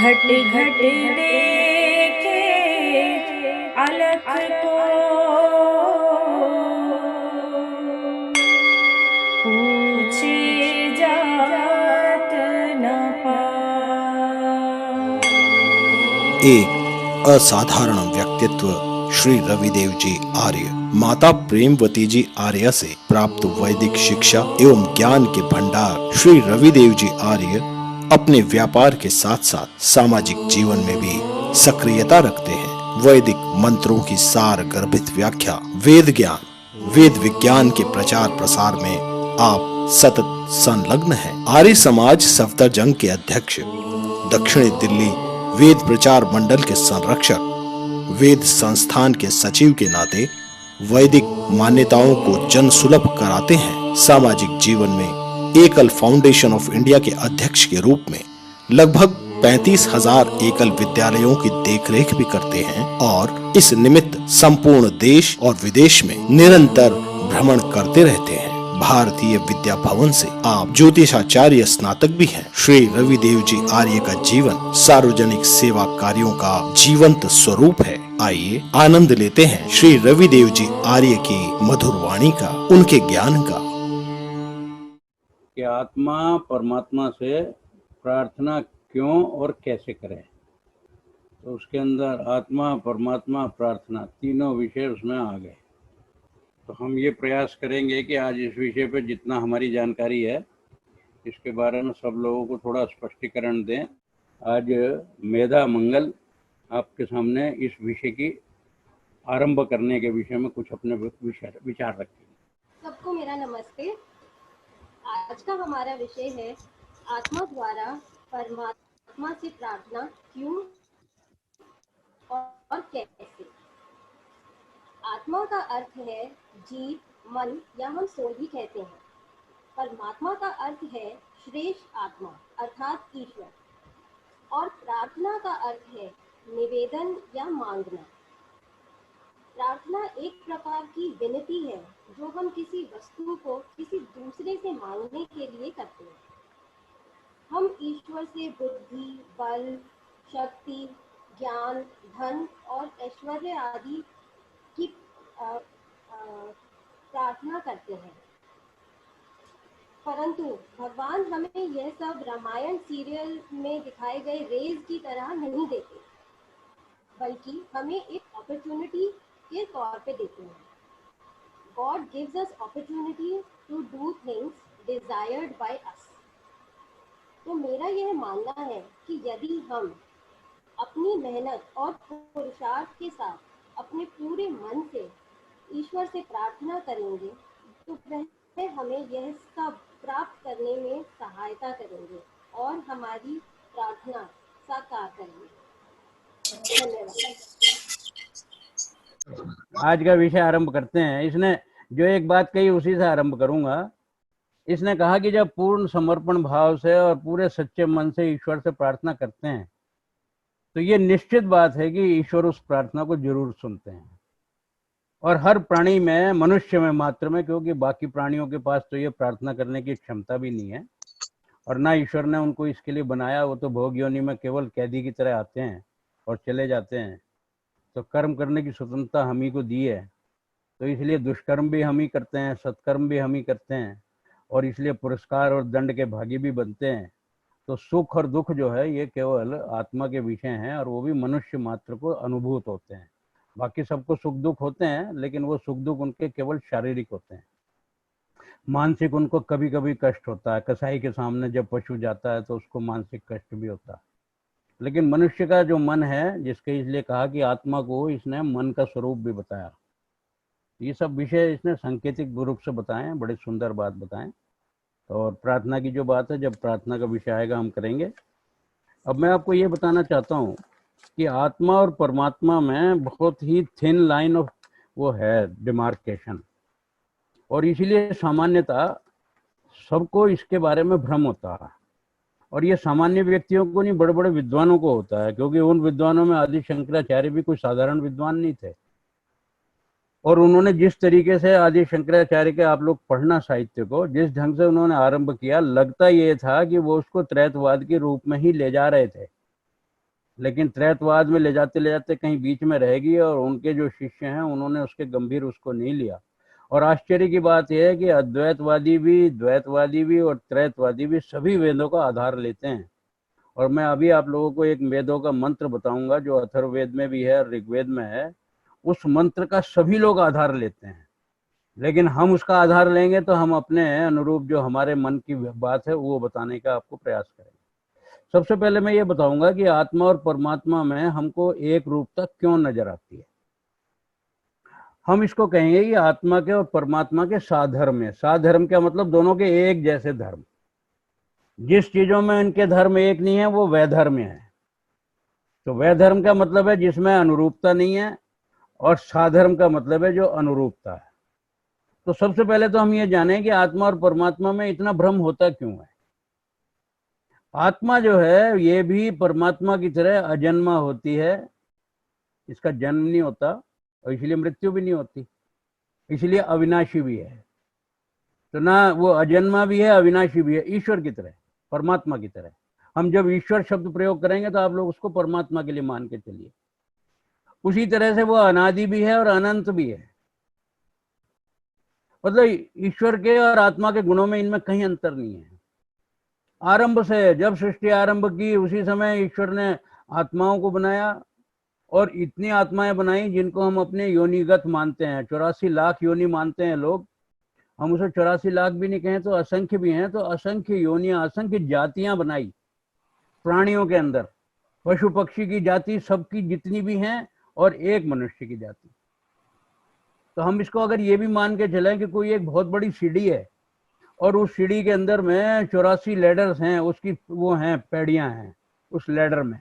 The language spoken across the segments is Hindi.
घट घट देखे अलख को, पूछे जात न पाए। एक असाधारण व्यक्तित्व श्री रविदेव जी आर्य। माता प्रेमवती जी आर्य से प्राप्त वैदिक शिक्षा एवं ज्ञान के भंडार श्री रविदेव जी आर्य अपने व्यापार के साथ साथ सामाजिक जीवन में भी सक्रियता रखते हैं। वैदिक मंत्रों की सार गर्भित व्याख्या, वेद ज्ञान, वेद विज्ञान के प्रचार प्रसार में आप सतत संलग्न हैं। आर्य समाज सफदरजंग के अध्यक्ष, दक्षिणी दिल्ली वेद प्रचार मंडल के संरक्षक, वेद संस्थान के सचिव के नाते वैदिक मान्यताओं को जन सुलभ कराते हैं। सामाजिक जीवन में एकल फाउंडेशन ऑफ इंडिया के अध्यक्ष के रूप में लगभग 35,000 एकल विद्यालयों की देखरेख भी करते हैं और इस निमित्त संपूर्ण देश और विदेश में निरंतर भ्रमण करते रहते हैं। भारतीय विद्या भवन से आप ज्योतिषाचार्य स्नातक भी हैं। श्री रविदेव जी आर्य का जीवन सार्वजनिक सेवा कार्यों का जीवंत स्वरूप है। आइए आनंद लेते हैं श्री रविदेव जी आर्य की मधुर वाणी का, उनके ज्ञान का। कि आत्मा परमात्मा से प्रार्थना क्यों और कैसे करें, तो उसके अंदर आत्मा, परमात्मा, प्रार्थना तीनों विषय उसमें आ गए। तो हम ये प्रयास करेंगे कि आज इस विषय पर जितना हमारी जानकारी है इसके बारे में सब लोगों को थोड़ा स्पष्टीकरण दें। आज मेधा मंगल आपके सामने इस विषय की आरंभ करने के विषय में कुछ अपने विचार रखेंगे। सबको मेरा नमस्ते। आज का हमारा विषय है आत्मा द्वारा परमात्मा से प्रार्थना क्यों और कैसे। आत्मा का अर्थ है जीव, मन या हम सोल भी कहते हैं। परमात्मा का अर्थ है श्रेष्ठ आत्मा अर्थात ईश्वर, और प्रार्थना का अर्थ है निवेदन या मांगना। प्रार्थना एक प्रकार की विनती है जो हम किसी वस्तु को किसी दूसरे से मांगने के लिए करते हैं। हम ईश्वर से बुद्धि, बल, शक्ति, ज्ञान, धन और ऐश्वर्य आदि की प्रार्थना करते हैं, परंतु भगवान हमें यह सब रामायण सीरियल में दिखाए गए रेज की तरह नहीं देते, बल्कि हमें एक अपॉर्चुनिटी के तौर पे देते हैं। God gives us opportunity to do things desired by us। तो मेरा यह मानना है कि यदि हम अपनी मेहनत और पुरुषार्थ के साथ अपने पूरे मन से ईश्वर से प्रार्थना करेंगे तो वह हमें यह सब प्राप्त करने में सहायता करेंगे और हमारी प्रार्थना साकार करेंगे। धन्यवाद। आज का विषय आरंभ करते हैं। इसने जो एक बात कही उसी से आरंभ करूंगा। इसने कहा कि जब पूर्ण समर्पण भाव से और पूरे सच्चे मन से ईश्वर से प्रार्थना करते हैं तो ये निश्चित बात है कि ईश्वर उस प्रार्थना को जरूर सुनते हैं। और हर प्राणी में, मनुष्य में मात्र में, क्योंकि बाकी प्राणियों के पास तो ये प्रार्थना करने की क्षमता भी नहीं है और ना ईश्वर ने उनको इसके लिए बनाया। वो तो भोग योनि में केवल कैदी की तरह आते हैं और चले जाते हैं। तो कर्म करने की स्वतंत्रता हम ही को दी है, तो इसलिए दुष्कर्म भी हम ही करते हैं, सत्कर्म भी हम ही करते हैं और इसलिए पुरस्कार और दंड के भागी भी बनते हैं। तो सुख और दुख जो है ये केवल आत्मा के विषय हैं और वो भी मनुष्य मात्र को अनुभूत होते हैं। बाकी सबको सुख दुख होते हैं, लेकिन वो सुख दुख उनके केवल शारीरिक होते हैं। मानसिक उनको कभी कभी कष्ट होता है। कसाई के सामने जब पशु जाता है तो उसको मानसिक कष्ट भी होता है। लेकिन मनुष्य का जो मन है, जिसके इसलिए कहा कि आत्मा को इसने मन का स्वरूप भी बताया। ये सब विषय इसने सांकेतिक रूप से बताए, बड़े सुंदर बात बताएं। और प्रार्थना की जो बात है, जब प्रार्थना का विषय आएगा हम करेंगे। अब मैं आपको ये बताना चाहता हूँ कि आत्मा और परमात्मा में बहुत ही थिन लाइन ऑफ वो है डिमार्केशन, और इसीलिए सामान्यता सबको इसके बारे में भ्रम होता है। और ये सामान्य व्यक्तियों को नहीं, बड़े बड़े विद्वानों को होता है, क्योंकि उन विद्वानों में आदि शंकराचार्य भी कोई साधारण विद्वान नहीं थे। और उन्होंने जिस तरीके से आदि शंकराचार्य के, आप लोग पढ़ना साहित्य को, जिस ढंग से उन्होंने आरंभ किया, लगता ये था कि वो उसको त्रैतवाद के रूप में ही ले जा रहे थे। लेकिन त्रैतवाद में ले जाते कहीं बीच में रह गई और उनके जो शिष्य हैं उन्होंने उसके गंभीर उसको नहीं लिया। और आश्चर्य की बात यह है कि अद्वैतवादी भी, द्वैतवादी भी और त्रैतवादी भी सभी वेदों का आधार लेते हैं। और मैं अभी आप लोगों को एक वेदों का मंत्र बताऊंगा जो अथर्ववेद में भी है और ऋग्वेद में है। उस मंत्र का सभी लोग आधार लेते हैं, लेकिन हम उसका आधार लेंगे तो हम अपने अनुरूप जो हमारे मन की बात है वो बताने का आपको प्रयास करेंगे। सबसे पहले मैं ये बताऊंगा कि आत्मा और परमात्मा में हमको एक रूपता क्यों नजर आती है। हम इसको कहेंगे कि आत्मा के और परमात्मा के साधर्म है। साधर्म क्या मतलब? दोनों के एक जैसे धर्म। जिस चीजों में इनके धर्म एक नहीं है वो वैधर्म है। तो वैधर्म का मतलब है जिसमें अनुरूपता नहीं है, और साधर्म का मतलब है जो अनुरूपता है। तो सबसे पहले तो हम ये जानें कि आत्मा और परमात्मा में इतना भ्रम होता क्यों है। आत्मा जो है ये भी परमात्मा की तरह अजन्मा होती है, इसका जन्म नहीं होता और इसलिए मृत्यु भी नहीं होती, इसलिए अविनाशी भी है। तो ना वो अजन्मा भी है, अविनाशी भी है, ईश्वर की तरह, परमात्मा की तरह। हम जब ईश्वर शब्द प्रयोग करेंगे तो आप लोग उसको परमात्मा के लिए मान के चलिए। उसी तरह से वो अनादि भी है और अनंत भी है। मतलब ईश्वर के और आत्मा के गुणों में इनमें कहीं अंतर नहीं है। आरंभ से, जब सृष्टि आरंभ की उसी समय ईश्वर ने आत्माओं को बनाया, और इतनी आत्माएं बनाई जिनको हम अपने योनिगत मानते हैं। 84 लाख योनि मानते हैं लोग। हम उसे 84 लाख भी नहीं कहें तो असंख्य भी हैं। तो असंख्य योनियां, असंख्य जातियां बनाई प्राणियों के अंदर। पशु पक्षी की जाति सबकी जितनी भी हैं, और एक मनुष्य की जाति। तो हम इसको अगर ये भी मान के चलें कि कोई एक बहुत बड़ी सीढ़ी है और उस सीढ़ी के अंदर में 84 लैडर्स हैं, उसकी वो हैं पैड़ियां हैं उस लैडर में,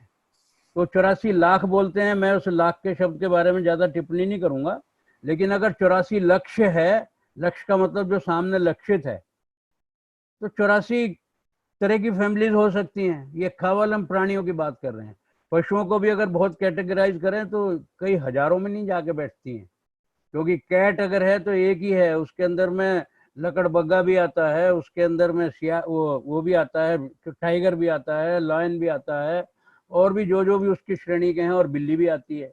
तो 84 लाख बोलते हैं। मैं उस लाख के शब्द के बारे में ज्यादा टिप्पणी नहीं करूंगा। लेकिन अगर 84 लक्ष्य है, लक्ष्य का मतलब जो सामने लक्षित है, तो 84 तरह की फैमिलीज हो सकती हैं। ये केवल हम प्राणियों की बात कर रहे हैं। पशुओं को भी अगर बहुत कैटेगराइज करें तो कई हजारों में नहीं जाके बैठती हैं, क्योंकि कैट अगर है तो एक ही है, उसके अंदर में लकड़बग्गा भी आता है, उसके अंदर में सिया वो भी आता है, टाइगर भी आता है, लायन भी आता है, और भी जो भी उसकी श्रेणी के हैं, और बिल्ली भी आती है।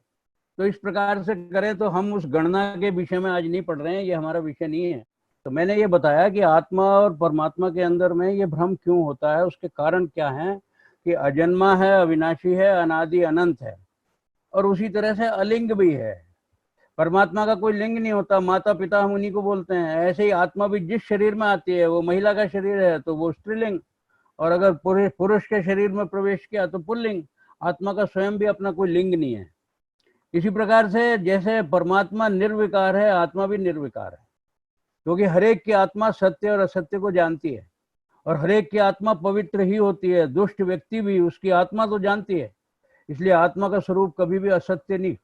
तो इस प्रकार से करें तो हम उस गणना के विषय में आज नहीं पढ़ रहे हैं, ये हमारा विषय नहीं है। तो मैंने ये बताया कि आत्मा और परमात्मा के अंदर में ये भ्रम क्यों होता है, उसके कारण क्या है कि अजन्मा है, अविनाशी है, अनादि अनंत है, और उसी तरह से अलिंग भी है। परमात्मा का कोई लिंग नहीं होता, माता पिता हम उन्हीं को बोलते हैं। ऐसे ही आत्मा भी जिस शरीर में आती है, वो महिला का शरीर है तो वो स्त्रीलिंग, और अगर पुरुष के शरीर में प्रवेश किया तो पुल्लिंग। आत्मा का स्वयं भी अपना कोई लिंग नहीं है। इसी प्रकार से जैसे परमात्मा निर्विकार है, आत्मा भी निर्विकार है, क्योंकि हरेक की आत्मा सत्य और असत्य को जानती है, और हरेक की आत्मा पवित्र ही होती है। दुष्ट व्यक्ति भी उसकी आत्मा तो जानती है, इसलिए आत्मा का स्वरूप कभी भी असत्य नहीं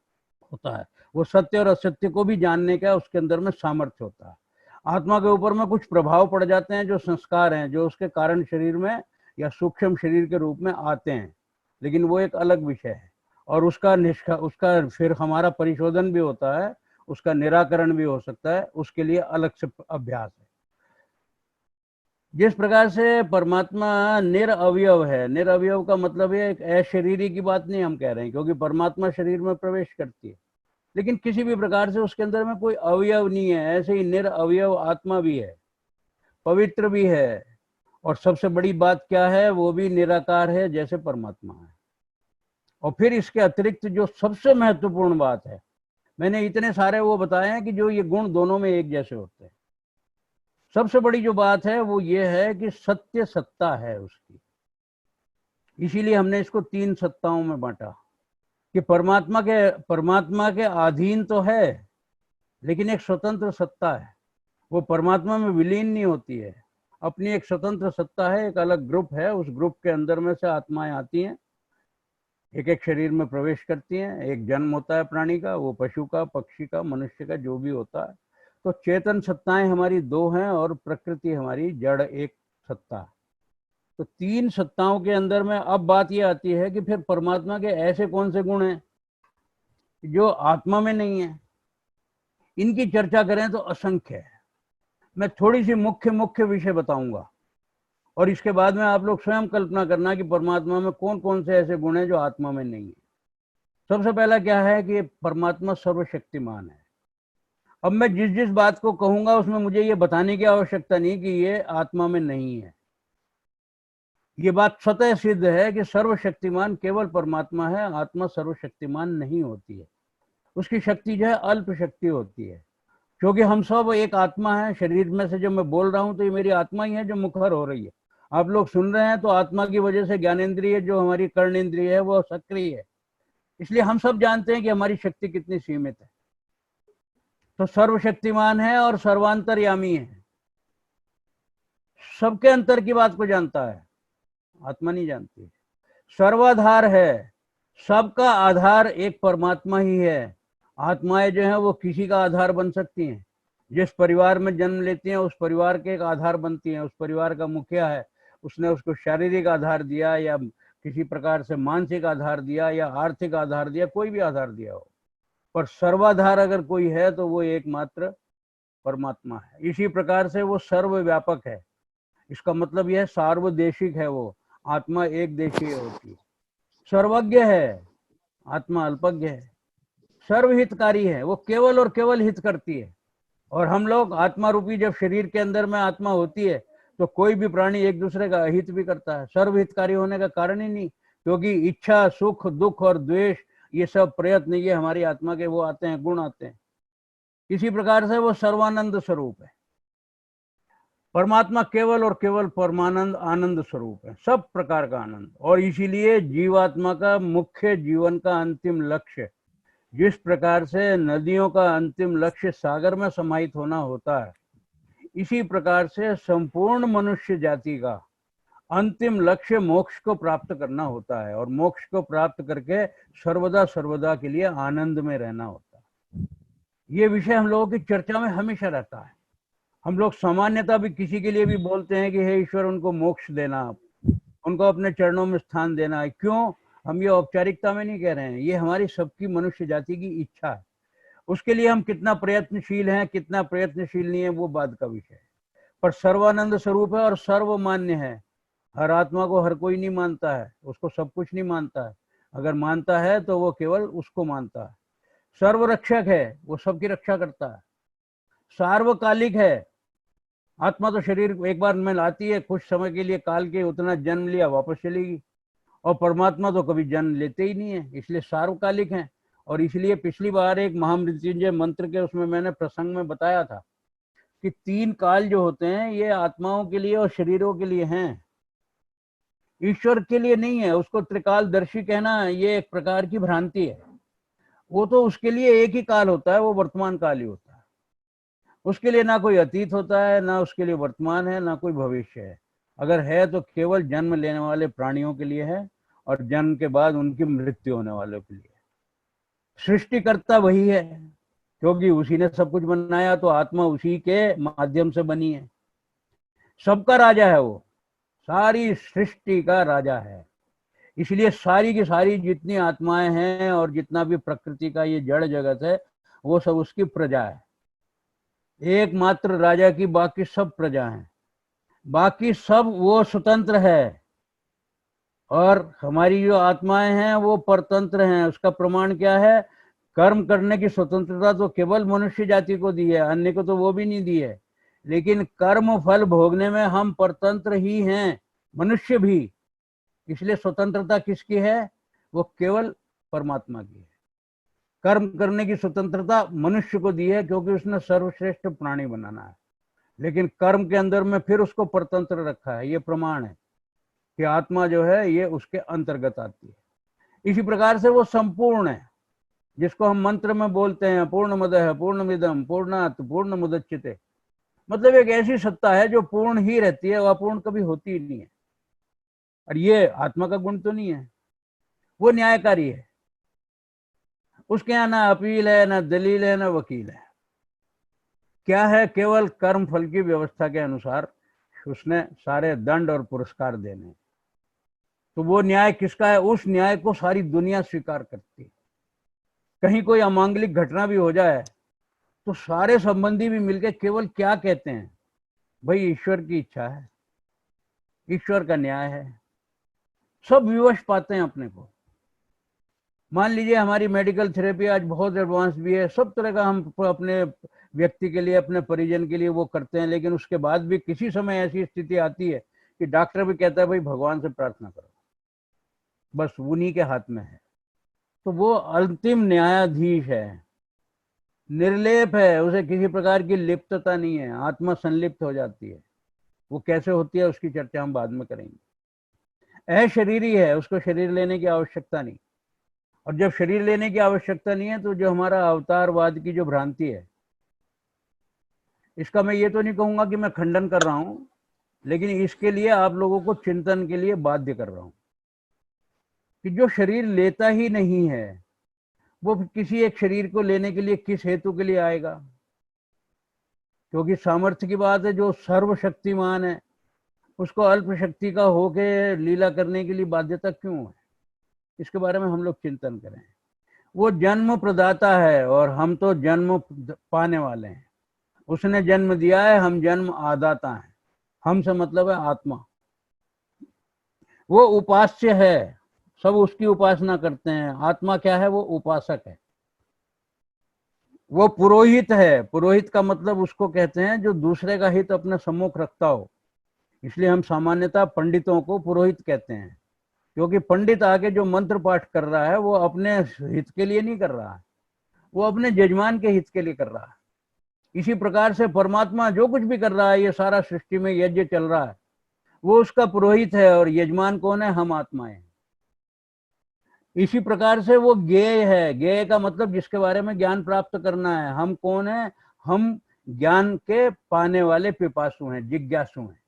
होता है। वो सत्य और असत्य को भी जानने का उसके अंदर में सामर्थ्य होता है। आत्मा के ऊपर में कुछ प्रभाव पड़ जाते हैं, जो संस्कार हैं, जो उसके कारण शरीर में या सूक्ष्म शरीर के रूप में आते हैं, लेकिन वो एक अलग विषय है। और उसका फिर हमारा परिशोधन भी होता है, उसका निराकरण भी हो सकता है, उसके लिए अलग से अभ्यास है। जिस प्रकार से परमात्मा निरअवयव है, निरअवयव का मतलब है एक अशरीरी की बात नहीं हम कह रहे हैं, क्योंकि परमात्मा शरीर में प्रवेश करती है, लेकिन किसी भी प्रकार से उसके अंदर में कोई अवयव नहीं है। ऐसे ही निरअवयव आत्मा भी है, पवित्र भी है, और सबसे बड़ी बात क्या है, वो भी निराकार है जैसे परमात्मा है। और फिर इसके अतिरिक्त जो सबसे महत्वपूर्ण बात है, मैंने इतने सारे वो बताए हैं कि जो ये गुण दोनों में एक जैसे होते हैं। सबसे बड़ी जो बात है वो ये है कि सत्य सत्ता है उसकी। इसीलिए हमने इसको 3 सत्ताओं में बांटा कि परमात्मा के अधीन तो है, लेकिन एक स्वतंत्र सत्ता है। वो परमात्मा में विलीन नहीं होती है, अपनी एक स्वतंत्र सत्ता है, एक अलग ग्रुप है। उस ग्रुप के अंदर में से आत्माएं आती हैं, एक एक शरीर में प्रवेश करती हैं। एक जन्म होता है प्राणी का, वो पशु का, पक्षी का, मनुष्य का, जो भी होता है। तो चेतन सत्ताएं हमारी 2 हैं और प्रकृति हमारी जड़ एक सत्ता है। तो 3 सत्ताओं के अंदर में अब बात ये आती है कि फिर परमात्मा के ऐसे कौन से गुण हैं जो आत्मा में नहीं है। इनकी चर्चा करें तो असंख्य है। मैं थोड़ी सी मुख्य विषय बताऊंगा, और इसके बाद में आप लोग स्वयं कल्पना करना कि परमात्मा में कौन कौन से ऐसे गुण हैं जो आत्मा में नहीं है। सबसे पहला क्या है कि परमात्मा सर्वशक्तिमान है। अब मैं जिस जिस बात को कहूंगा उसमें मुझे ये बताने की आवश्यकता नहीं कि ये आत्मा में नहीं है। ये बात स्वतः सिद्ध है कि सर्वशक्तिमान केवल परमात्मा है, आत्मा सर्वशक्तिमान नहीं होती है। उसकी शक्ति जो है अल्प शक्ति होती है, क्योंकि हम सब एक आत्मा है। शरीर में से जो मैं बोल रहा हूं तो ये मेरी आत्मा ही है जो मुखर हो रही है। आप लोग सुन रहे हैं तो आत्मा की वजह से ज्ञानेंद्रिय जो हमारी कर्णेंद्रिय है वो सक्रिय है, इसलिए हम सब जानते हैं कि हमारी शक्ति कितनी सीमित है। तो सर्वशक्तिमान है और सर्वांतर्यामी है, सबके अंतर की बात को जानता है, आत्मा नहीं जानती। सर्वाधार है, सबका आधार एक परमात्मा ही है। आत्माएं जो है वो किसी का आधार बन सकती हैं। जिस परिवार में जन्म लेती हैं उस परिवार के एक आधार बनती हैं। उस परिवार का मुखिया है, उसने उसको शारीरिक आधार दिया या किसी प्रकार से मानसिक आधार दिया या आर्थिक आधार दिया, कोई भी आधार दिया हो, पर सर्वाधार अगर कोई है तो वो एकमात्र परमात्मा है। इसी प्रकार से वो सर्वव्यापक है। इसका मतलब यह सार्वदेशिक है। वो आत्मा एक देशीय होती है। सर्वज्ञ है, आत्मा अल्पज्ञ है। सर्वहितकारी है, वो केवल और केवल हित करती है। और हम लोग आत्मा रूपी जब शरीर के अंदर में आत्मा होती है तो कोई भी प्राणी एक दूसरे का अहित भी करता है। सर्वहितकारी होने का कारण ही नहीं, क्योंकि इच्छा, सुख, दुख और द्वेष ये सब प्रयत्न ये हमारी आत्मा के वो आते हैं, गुण आते हैं। इसी प्रकार से वो सर्वानंद स्वरूप है। परमात्मा केवल और केवल परमानंद आनंद स्वरूप है, सब प्रकार का आनंद। और इसीलिए जीवात्मा का मुख्य जीवन का अंतिम लक्ष्य, जिस प्रकार से नदियों का अंतिम लक्ष्य सागर में समाहित होना होता है, इसी प्रकार से संपूर्ण मनुष्य जाति का अंतिम लक्ष्य मोक्ष को प्राप्त करना होता है। और मोक्ष को प्राप्त करके सर्वदा सर्वदा के लिए आनंद में रहना होता है। ये विषय हम लोगों की चर्चा में हमेशा रहता है। हम लोग सामान्यतः भी किसी के लिए भी बोलते हैं कि हे ईश्वर उनको मोक्ष देना, उनको अपने चरणों में स्थान देना है। क्यों? हम ये औपचारिकता में नहीं कह रहे हैं, ये हमारी सबकी मनुष्य जाति की इच्छा है। उसके लिए हम कितना प्रयत्नशील हैं, कितना प्रयत्नशील नहीं है, वो बात का विषय है। पर सर्वानंद स्वरूप है और सर्वमान्य है। हर आत्मा को हर कोई नहीं मानता है, उसको सब कुछ नहीं मानता है। अगर मानता है तो वो केवल उसको मानता है। सर्वरक्षक है, वो सबकी रक्षा करता है। सार्वकालिक है, आत्मा तो शरीर एक बार में लाती है, कुछ समय के लिए काल के उतना जन्म लिया वापस चलेगी। और परमात्मा तो कभी जन्म लेते ही नहीं है, इसलिए सार्वकालिक है। और इसलिए पिछली बार एक महामृत्युंजय मंत्र के उसमें मैंने प्रसंग में बताया था कि 3 काल जो होते हैं ये आत्माओं के लिए और शरीरों के लिए हैं, ईश्वर के लिए नहीं है। उसको त्रिकालदर्शी कहना ये एक प्रकार की भ्रांति है। वो तो उसके लिए एक ही काल होता है, वो वर्तमान काल ही होता है। उसके लिए ना कोई अतीत होता है, ना उसके लिए वर्तमान है, ना कोई भविष्य है। अगर है तो केवल जन्म लेने वाले प्राणियों के लिए है और जन्म के बाद उनकी मृत्यु होने वालों के लिए। सृष्टिकर्ता वही है, क्योंकि उसी ने सब कुछ बनाया, तो आत्मा उसी के माध्यम से बनी है। सबका राजा है वो, सारी सृष्टि का राजा है। इसलिए सारी की सारी जितनी आत्माएं हैं और जितना भी प्रकृति का ये जड़ जगत है वो सब उसकी प्रजा है। एकमात्र राजा की बाकी सब प्रजा हैं, बाकी सब वो स्वतंत्र है। और हमारी जो आत्माएं हैं वो परतंत्र हैं। उसका प्रमाण क्या है? कर्म करने की स्वतंत्रता तो केवल मनुष्य जाति को दी है, अन्य को तो वो भी नहीं दी है। लेकिन कर्म फल भोगने में हम परतंत्र ही हैं, मनुष्य भी। इसलिए स्वतंत्रता किसकी है? वो केवल परमात्मा की है। कर्म करने की स्वतंत्रता मनुष्य को दी है, क्योंकि उसने सर्वश्रेष्ठ प्राणी बनाना है। लेकिन कर्म के अंदर में फिर उसको परतंत्र रखा है। ये प्रमाण है कि आत्मा जो है ये उसके अंतर्गत आती है। इसी प्रकार से वो संपूर्ण है, जिसको हम मंत्र में बोलते हैं पूर्णमदः पूर्णमिदं पूर्णात् पूर्णमुदच्यते। मतलब एक ऐसी सत्ता है जो पूर्ण ही रहती है, अपूर्ण कभी होती ही नहीं है। और ये आत्मा का गुण तो नहीं है, वो न्यायकारी है। उसके यहाँ ना अपील है, ना दलील है, ना वकील है। क्या है? केवल कर्म फल की व्यवस्था के अनुसार उसने सारे दंड और पुरस्कार देने। तो वो न्याय किसका है? उस न्याय को सारी दुनिया स्वीकार करती है। कहीं कोई अमांगलिक घटना भी हो जाए तो सारे संबंधी भी मिलकर केवल क्या कहते हैं? भाई ईश्वर की इच्छा है, ईश्वर का न्याय है। सब विवश पाते हैं अपने को। मान लीजिए हमारी मेडिकल थेरेपी आज बहुत एडवांस भी है, सब तरह का हम अपने व्यक्ति के लिए, अपने परिजन के लिए वो करते हैं, लेकिन उसके बाद भी किसी समय ऐसी स्थिति आती है कि डॉक्टर भी कहता है भाई भगवान से प्रार्थना करो, बस उन्हीं के हाथ में है। तो वो अंतिम न्यायाधीश है, निर्लेप है, उसे किसी प्रकार की लिप्तता नहीं है, आत्मा संलिप्त हो जाती है। वो कैसे होती है उसकी चर्चा हम बाद में करेंगे। अशरीरी है, उसको शरीर लेने की आवश्यकता नहीं। और जब शरीर लेने की आवश्यकता नहीं है तो जो हमारा अवतारवाद की जो भ्रांति है, इसका मैं ये तो नहीं कहूंगा कि मैं खंडन कर रहा हूं, लेकिन इसके लिए आप लोगों को चिंतन के लिए बाध्य कर रहा हूं कि जो शरीर लेता ही नहीं है वो किसी एक शरीर को लेने के लिए किस हेतु के लिए आएगा? क्योंकि सामर्थ्य की बात है, जो सर्वशक्तिमान है उसको अल्प शक्ति का होके लीला करने के लिए बाध्यता क्यों है? इसके बारे में हम लोग चिंतन करें। वो जन्म प्रदाता है और हम तो जन्म पाने वाले हैं। उसने जन्म दिया है, हम जन्म आदाता हैं। हम से मतलब है आत्मा। वो उपास्य है, सब उसकी उपासना करते हैं। आत्मा क्या है? वो उपासक है। वो पुरोहित है। पुरोहित का मतलब उसको कहते हैं जो दूसरे का हित अपने सम्मुख रखता हो। इसलिए हम सामान्यतः पंडितों को पुरोहित कहते हैं, क्योंकि पंडित आके जो मंत्र पाठ कर रहा है वो अपने हित के लिए नहीं कर रहा है, वो अपने यजमान के हित के लिए कर रहा है। इसी प्रकार से परमात्मा जो कुछ भी कर रहा है, ये सारा सृष्टि में यज्ञ चल रहा है, वो उसका पुरोहित है। और यजमान कौन है? हम आत्माएं। इसी प्रकार से वो ज्ञेय है। ज्ञेय का मतलब जिसके बारे में ज्ञान प्राप्त करना है। हम कौन है? हम ज्ञान के पाने वाले पिपासु हैं, जिज्ञासु हैं।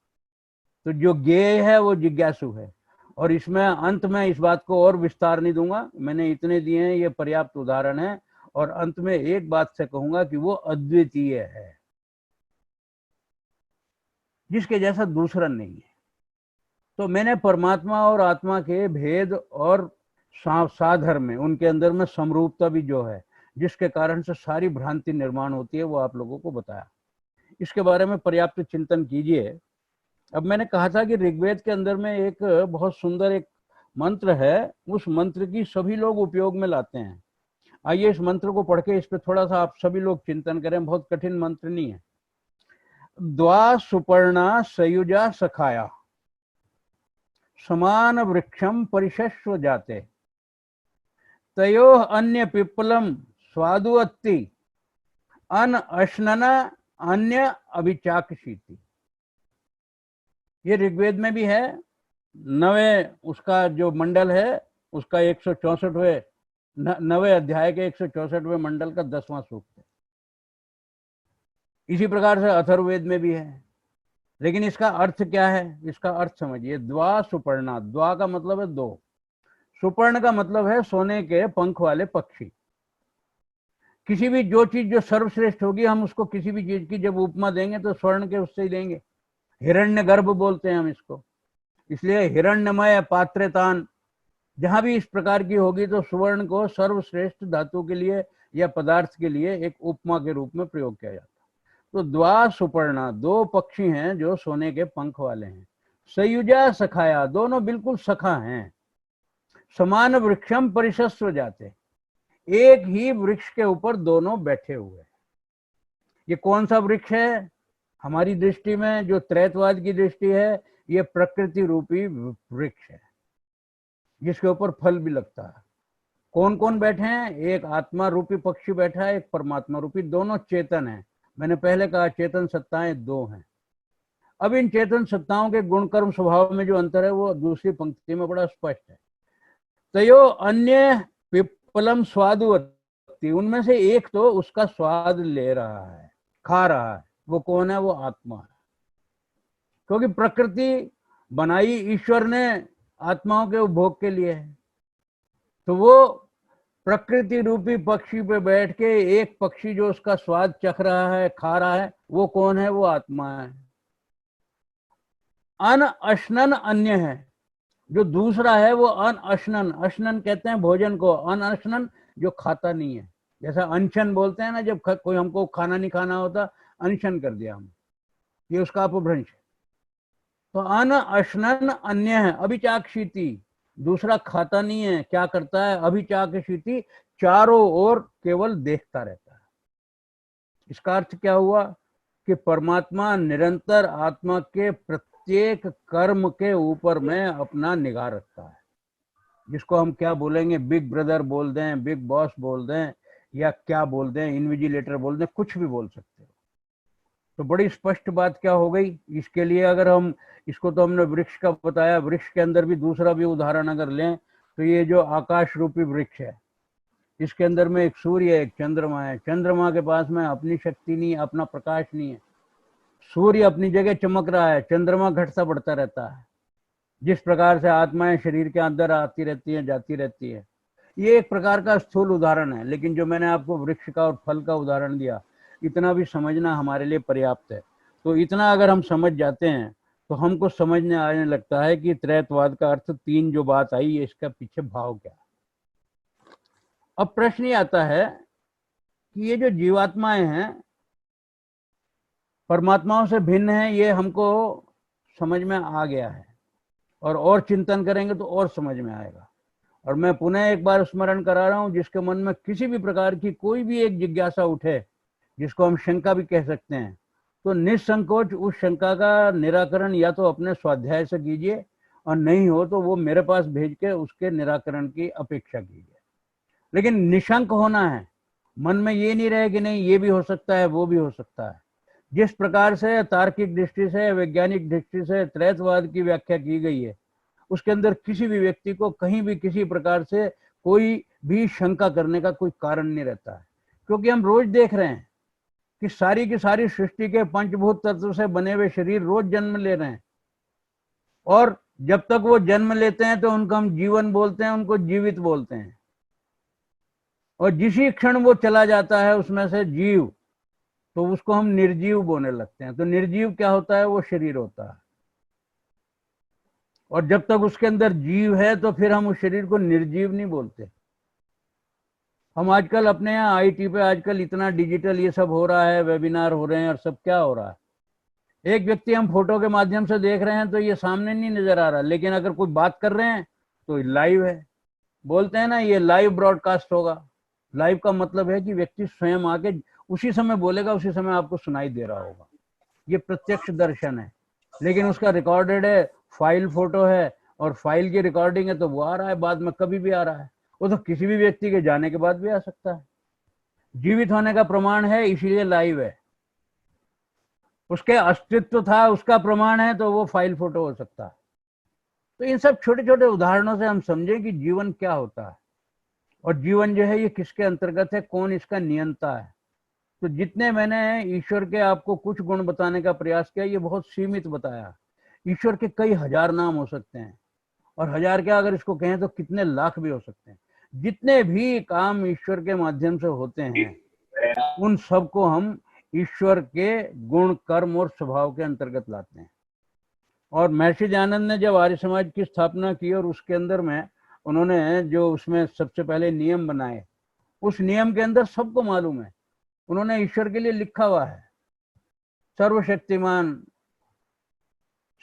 तो जो ज्ञेय है वो जिज्ञासु है। और इसमें अंत में इस बात को और विस्तार नहीं दूंगा, मैंने इतने दिए हैं, ये पर्याप्त उदाहरण है। और अंत में एक बात से कहूंगा कि वो अद्वितीय है, जिसके जैसा दूसरा नहीं है। तो मैंने परमात्मा और आत्मा के भेद और साधर्म में, उनके अंदर में समरूपता भी जो है, जिसके कारण से सारी भ्रांति निर्माण होती है, वो आप लोगों को बताया। इसके बारे में पर्याप्त चिंतन कीजिए। अब मैंने कहा था कि ऋग्वेद के अंदर में एक बहुत सुंदर एक मंत्र है, उस मंत्र की सभी लोग उपयोग में लाते हैं। आइए इस मंत्र को पढ़ के इस पे थोड़ा सा आप सभी लोग चिंतन करें। बहुत कठिन मंत्र नहीं है। द्वा सुपर्णा सयुजा सखाया समान वृक्षम परिशस्व जाते तयो अन्य पिप्पलम स्वादुअत्ति अन अश्नना अन्य अभिचाकशीति। ये ऋग्वेद में भी है। 9वें उसका जो मंडल है उसका 164वें 9वें अध्याय के 164वें मंडल का 10वां सूक्त है। इसी प्रकार से अथर्ववेद में भी है। लेकिन इसका अर्थ क्या है? इसका अर्थ समझिए। द्वा सुपर्णा, द्वा का मतलब है दो, सुपर्ण का मतलब है सोने के पंख वाले पक्षी। किसी भी जो चीज जो सर्वश्रेष्ठ होगी, हम उसको किसी भी चीज की जब उपमा देंगे तो स्वर्ण के उससे ही देंगे। हिरण्यगर्भ बोलते हैं हम इसको। इसलिए हिरण्यमय पात्रतान जहां भी इस प्रकार की होगी तो सुवर्ण को सर्वश्रेष्ठ धातु के लिए या पदार्थ के लिए एक उपमा के रूप में प्रयोग किया जाता है। तो द्वा सुपर्णा, दो पक्षी हैं जो सोने के पंख वाले हैं। सयुजा सखाया, दोनों बिल्कुल सखा हैं। समान वृक्षम परिशस्व जाते, एक ही वृक्ष के ऊपर दोनों बैठे हुए। ये कौन सा वृक्ष है? हमारी दृष्टि में जो त्रैतवाद की दृष्टि है, ये प्रकृति रूपी वृक्ष है, जिसके ऊपर फल भी लगता है। कौन कौन बैठे हैं? एक आत्मा रूपी पक्षी बैठा है, एक परमात्मा रूपी, दोनों चेतन है। मैंने पहले कहा चेतन सत्ताएं दो हैं। अब इन चेतन सत्ताओं के गुण कर्म स्वभाव में जो अंतर है वो दूसरी पंक्ति में बड़ा स्पष्ट है। तयो अन्य पिप्पलम स्वादुवत्ति, उनमें से एक तो उसका स्वाद ले रहा है, खा रहा है। वो कौन है? वो आत्मा है। क्योंकि प्रकृति बनाई ईश्वर ने आत्माओं के उपभोग के लिए है। तो वो प्रकृति रूपी पक्षी पे बैठ के एक पक्षी जो उसका स्वाद चख रहा है, खा रहा है, वो कौन है? वो आत्मा है। अन अश्नन अन्य है, जो दूसरा है वो अन अश्नन, अश्नन कहते हैं भोजन को, अन अश्नन जो खाता नहीं है। जैसा अनशन बोलते हैं ना, जब कोई हमको खाना नहीं खाना होता, अनशन कर दिया हम, ये उसका अपभ्रंश है। तो अन अश्नन अन्य है अभिचाक्षिति, दूसरा खाता नहीं है, क्या करता है अभिचाक्षिति, चारों ओर केवल देखता रहता है। इसका अर्थ क्या हुआ कि परमात्मा निरंतर आत्मा के प्रत्येक कर्म के ऊपर में अपना निगाह रखता है, जिसको हम क्या बोलेंगे, बिग ब्रदर बोल दें, बिग बॉस बोल दें, या क्या बोल दें, इन्विजिलेटर बोल दें, कुछ भी बोल सकते हो। तो बड़ी स्पष्ट बात क्या हो गई इसके लिए, अगर हम इसको, तो हमने वृक्ष का बताया, वृक्ष के अंदर भी दूसरा भी उदाहरण अगर लें तो ये जो आकाश रूपी वृक्ष है, इसके अंदर में एक सूर्य है, एक चंद्रमा है। चंद्रमा के पास में अपनी शक्ति नहीं है, अपना प्रकाश नहीं है, सूर्य अपनी जगह चमक रहा है, चंद्रमा घटता बढ़ता रहता है। जिस प्रकार से आत्माएं शरीर के अंदर आती रहती हैं, जाती रहती है, ये एक प्रकार का स्थूल उदाहरण है। लेकिन जो मैंने आपको वृक्ष का और फल का उदाहरण दिया, इतना भी समझना हमारे लिए पर्याप्त है। तो इतना अगर हम समझ जाते हैं तो हमको समझने आने लगता है कि त्रैतवाद का अर्थ 3 जो बात आई, इसका पीछे भाव क्या। अब प्रश्न ये आता है कि ये जो जीवात्माएं हैं परमात्माओं से भिन्न है, ये हमको समझ में आ गया है, और चिंतन करेंगे तो और समझ में आएगा। और मैं पुनः एक बार स्मरण करा रहा हूं, जिसके मन में किसी भी प्रकार की कोई भी एक जिज्ञासा उठे, जिसको हम शंका भी कह सकते हैं, तो निसंकोच उस शंका का निराकरण या तो अपने स्वाध्याय से कीजिए, और नहीं हो तो वो मेरे पास भेज के उसके निराकरण की अपेक्षा कीजिए। लेकिन निशंक होना है, मन में ये नहीं रहे कि नहीं ये भी हो सकता है, वो भी हो सकता है। जिस प्रकार से तार्किक दृष्टि से, वैज्ञानिक दृष्टि से त्रैतवाद की व्याख्या की गई है, उसके अंदर किसी भी व्यक्ति को कहीं भी किसी प्रकार से कोई भी शंका करने का कोई कारण नहीं रहता है। क्योंकि हम रोज देख रहे हैं कि सारी की सारी सृष्टि के पंचभूत तत्व से बने हुए शरीर रोज जन्म ले रहे हैं, और जब तक वो जन्म लेते हैं तो उनको हम जीवन बोलते हैं, उनको जीवित बोलते हैं। और जिसी क्षण वो चला जाता है उसमें से जीव, तो उसको हम निर्जीव बोलने लगते हैं। तो निर्जीव क्या होता है, वो शरीर होता है। और जब तक उसके अंदर जीव है तो फिर हम उस शरीर को निर्जीव नहीं बोलते। हम आजकल अपने यहाँ आईटी पे आजकल इतना डिजिटल ये सब हो रहा है, वेबिनार हो रहे हैं और सब क्या हो रहा है, एक व्यक्ति हम फोटो के माध्यम से देख रहे हैं तो ये सामने नहीं नजर आ रहा, लेकिन अगर कोई बात कर रहे हैं तो लाइव है। बोलते हैं ना ये लाइव ब्रॉडकास्ट होगा। लाइव का मतलब है कि व्यक्ति स्वयं आके उसी समय बोलेगा, उसी समय आपको सुनाई दे रहा होगा। ये प्रत्यक्ष दर्शन है। लेकिन उसका रिकॉर्डेड है, फाइल फोटो है, और फाइल की रिकॉर्डिंग है, तो वो आ रहा है बाद में, कभी भी आ रहा है। वो तो किसी भी व्यक्ति के जाने के बाद भी आ सकता है। जीवित होने का प्रमाण है, इसीलिए लाइव है। उसके अस्तित्व था, उसका प्रमाण है, तो वो फाइल फोटो हो सकता है। तो इन सब छोटे छोटे उदाहरणों से हम समझें कि जीवन क्या होता है, और जीवन जो है ये किसके अंतर्गत है, कौन इसका नियंता है। तो जितने मैंने ईश्वर के आपको कुछ गुण बताने का प्रयास किया, ये बहुत सीमित बताया। ईश्वर के कई हजार नाम हो सकते हैं, और हजार क्या, अगर इसको कहें तो कितने लाख भी हो सकते हैं। जितने भी काम ईश्वर के माध्यम से होते हैं, उन सबको हम ईश्वर के गुण, कर्म और स्वभाव के अंतर्गत लाते हैं। और महर्षि दयानंद ने जब आर्य समाज की स्थापना की, और उसके अंदर में उन्होंने जो उसमें सबसे पहले नियम बनाए, उस नियम के अंदर सबको मालूम है, उन्होंने ईश्वर के लिए लिखा हुआ है, सर्वशक्तिमान,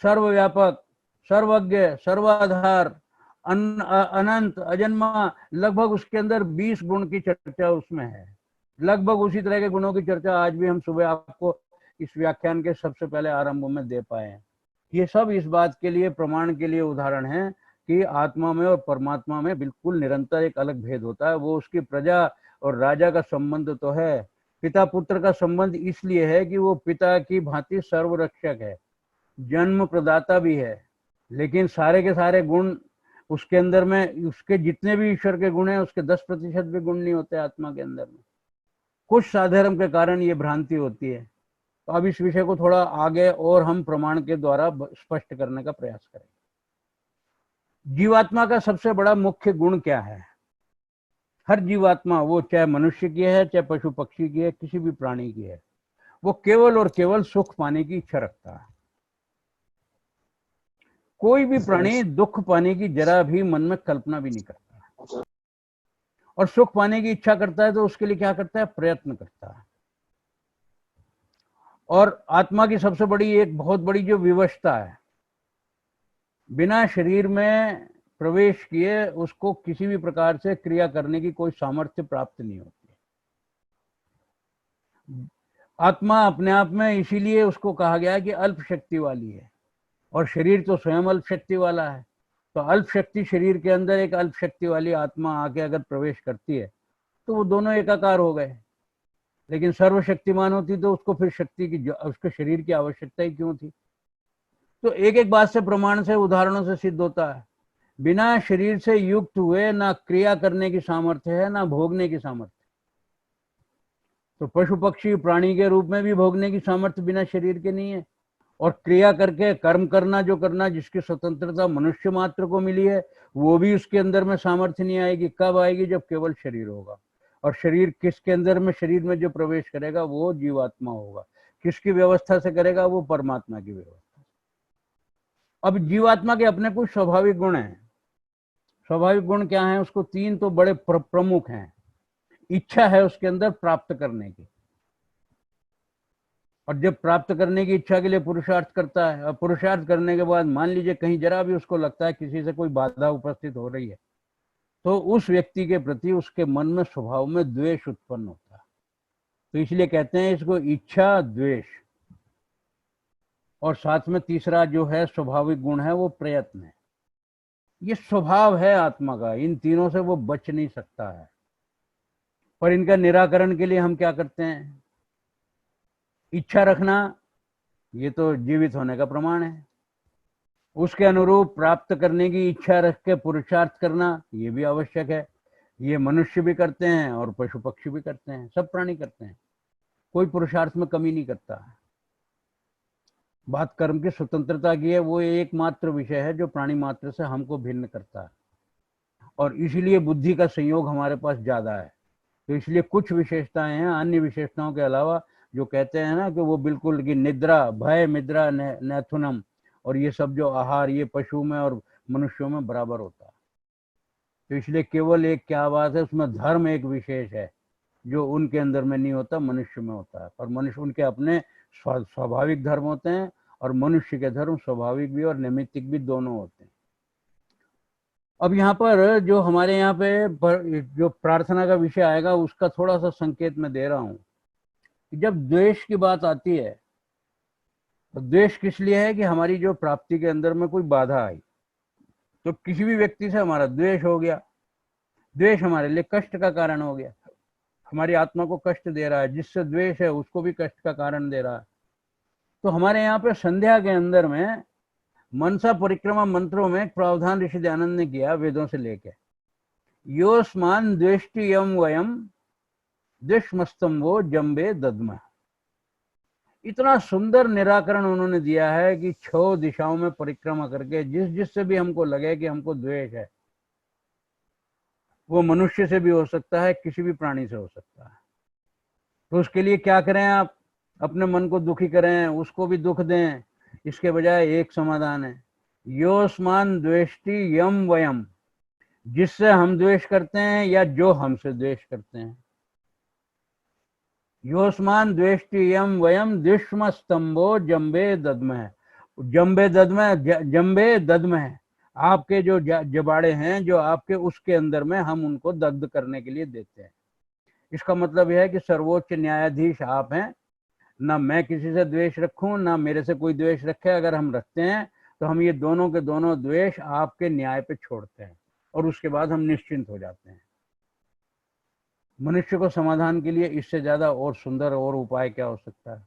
सर्वव्यापक, सर्वज्ञ, सर्वाधार, अनंत, अजन्मा, लगभग उसके अंदर 20 गुण की चर्चा उसमें है। लगभग उसी तरह के गुणों की चर्चा आज भी हम सुबह आपको इस व्याख्यान के सबसे पहले आरंभ में दे पाए हैं। ये सब इस बात के लिए, प्रमाण के लिए उदाहरण है कि आत्मा में और परमात्मा में बिल्कुल निरंतर एक अलग भेद होता है। वो उसकी प्रजा और राजा का संबंध तो है, पिता पुत्र का संबंध इसलिए है कि वो पिता की भांति सर्वरक्षक है, जन्म प्रदाता भी है। लेकिन सारे के सारे गुण उसके अंदर में, उसके जितने भी ईश्वर के गुण हैं उसके 10% भी गुण नहीं होते आत्मा के अंदर में। कुछ साधर्म के कारण ये भ्रांति होती है। तो अब इस विषय को थोड़ा आगे और हम प्रमाण के द्वारा स्पष्ट करने का प्रयास करें। जीवात्मा का सबसे बड़ा मुख्य गुण क्या है? हर जीवात्मा, वो चाहे मनुष्य की है, चाहे पशु पक्षी की है, किसी भी प्राणी की है, वो केवल और केवल सुख पाने की इच्छा रखता है। कोई भी प्राणी दुख पाने की जरा भी मन में कल्पना भी नहीं करता, और सुख पाने की इच्छा करता है तो उसके लिए क्या करता है? प्रयत्न करता है। और आत्मा की सबसे बड़ी, एक बहुत बड़ी जो विवशता है, बिना शरीर में प्रवेश किए उसको किसी भी प्रकार से क्रिया करने की कोई सामर्थ्य प्राप्त नहीं होती। आत्मा अपने आप में इसीलिए उसको कहा गया है कि अल्प शक्ति वाली है, और शरीर तो स्वयं अल्प शक्ति वाला है। तो अल्प शक्ति शरीर के अंदर एक अल्प शक्ति वाली आत्मा आके अगर प्रवेश करती है तो वो दोनों एकाकार हो गए। लेकिन सर्वशक्तिमान होती तो उसको फिर शक्ति की, उसके शरीर की आवश्यकता ही क्यों थी? तो एक एक बात से, प्रमाण से, उदाहरणों से सिद्ध होता है, बिना शरीर से युक्त हुए ना क्रिया करने की सामर्थ्य है, ना भोगने की सामर्थ्य। तो पशु पक्षी प्राणी के रूप में भी भोगने की सामर्थ्य बिना शरीर के नहीं है, और क्रिया करके कर्म करना, जो करना, जिसकी स्वतंत्रता मनुष्य मात्र को मिली है, वो भी उसके अंदर में सामर्थ्य नहीं आएगी। कब आएगी? जब केवल शरीर होगा। और शरीर किसके अंदर में, शरीर में जो प्रवेश करेगा वो जीवात्मा होगा। किसकी व्यवस्था से करेगा? वो परमात्मा की व्यवस्था। अब जीवात्मा के अपने कुछ स्वाभाविक गुण हैं। स्वाभाविक गुण क्या है? उसको तीन तो बड़े प्रमुख हैं। इच्छा है उसके अंदर प्राप्त करने की, और जब प्राप्त करने की इच्छा के लिए पुरुषार्थ करता है, और पुरुषार्थ करने के बाद मान लीजिए कहीं जरा भी उसको लगता है किसी से कोई बाधा उपस्थित हो रही है, तो उस व्यक्ति के प्रति उसके मन में, स्वभाव में द्वेष उत्पन्न होता है। तो इसलिए कहते हैं इसको इच्छा, द्वेष, और साथ में तीसरा जो है स्वाभाविक गुण है वो प्रयत्न है। ये स्वभाव है आत्मा का, इन तीनों से वो बच नहीं सकता है। पर इनका निराकरण के लिए हम क्या करते हैं? इच्छा रखना, ये तो जीवित होने का प्रमाण है। उसके अनुरूप प्राप्त करने की इच्छा रख के पुरुषार्थ करना, ये भी आवश्यक है। ये मनुष्य भी करते हैं और पशु पक्षी भी करते हैं, सब प्राणी करते हैं। कोई पुरुषार्थ में कमी नहीं करता है। बात कर्म की स्वतंत्रता की है, वो एकमात्र विषय है जो प्राणी मात्र से हमको भिन्न करता है, और इसीलिए बुद्धि का संयोग हमारे पास ज्यादा है। तो इसलिए कुछ विशेषताएं हैं अन्य विशेषताओं के अलावा, जो कहते हैं ना कि वो बिल्कुल कि निद्रा, भय, निद्रा, नैथुनम, और ये सब जो आहार, ये पशु में और मनुष्यों में बराबर होता है। तो इसलिए केवल एक क्या बात है, उसमें धर्म एक विशेष है जो उनके अंदर में नहीं होता, मनुष्य में होता है। पर मनुष्य, उनके अपने स्वाभाविक धर्म होते हैं, और मनुष्य के धर्म स्वाभाविक भी और नैमित्तिक भी दोनों होते हैं। अब यहाँ पर जो हमारे यहाँ पे जो प्रार्थना का विषय आएगा, उसका थोड़ा सा संकेत मैं दे रहा हूँ। जब द्वेष की बात आती है, तो द्वेष किस लिए है? कि हमारी जो प्राप्ति के अंदर में कोई बाधा आई, तो किसी भी व्यक्ति से हमारा द्वेष हो गया, द्वेष हमारे लिए कष्ट का कारण हो गया, हमारी आत्मा को कष्ट दे रहा है। जिससे द्वेष है उसको भी कष्ट का कारण दे रहा है। तो हमारे यहाँ पे संध्या के अंदर में मनसा परिक्रमा मंत्रों में प्रावधान ऋषि दयानंद ने किया, वेदों से लेके, योस्मान द्वेष्टि यम वयम द्वेषमस्तम वो जम्बे दद्म। इतना सुंदर निराकरण उन्होंने दिया है कि 6 दिशाओं में परिक्रमा करके जिससे भी हमको लगे कि हमको द्वेष है, वो मनुष्य से भी हो सकता है, किसी भी प्राणी से हो सकता है। तो उसके लिए क्या करें? आप अपने मन को दुखी करें, उसको भी दुख दें, इसके बजाय एक समाधान है, योस्मान द्वेष्टि यम वयम, जिससे हम द्वेष करते हैं या जो हमसे द्वेष करते हैं। योस्मान द्वेष्टि यम वयम द्विष्म स्तंभो जम्बे दद्म है। जम्बे दद्म, जम्बे दद्म है, आपके जो जबाड़े हैं जो आपके, उसके अंदर में हम उनको दग्ध करने के लिए देते हैं। इसका मतलब यह है कि सर्वोच्च न्यायाधीश आप हैं, ना मैं किसी से द्वेष रखूं, ना मेरे से कोई द्वेष रखे। अगर हम रखते हैं तो हम ये दोनों के दोनों द्वेष आपके न्याय पे छोड़ते हैं, और उसके बाद हम निश्चिंत हो जाते हैं। मनुष्य को समाधान के लिए इससे ज्यादा और सुंदर और उपाय क्या हो सकता है?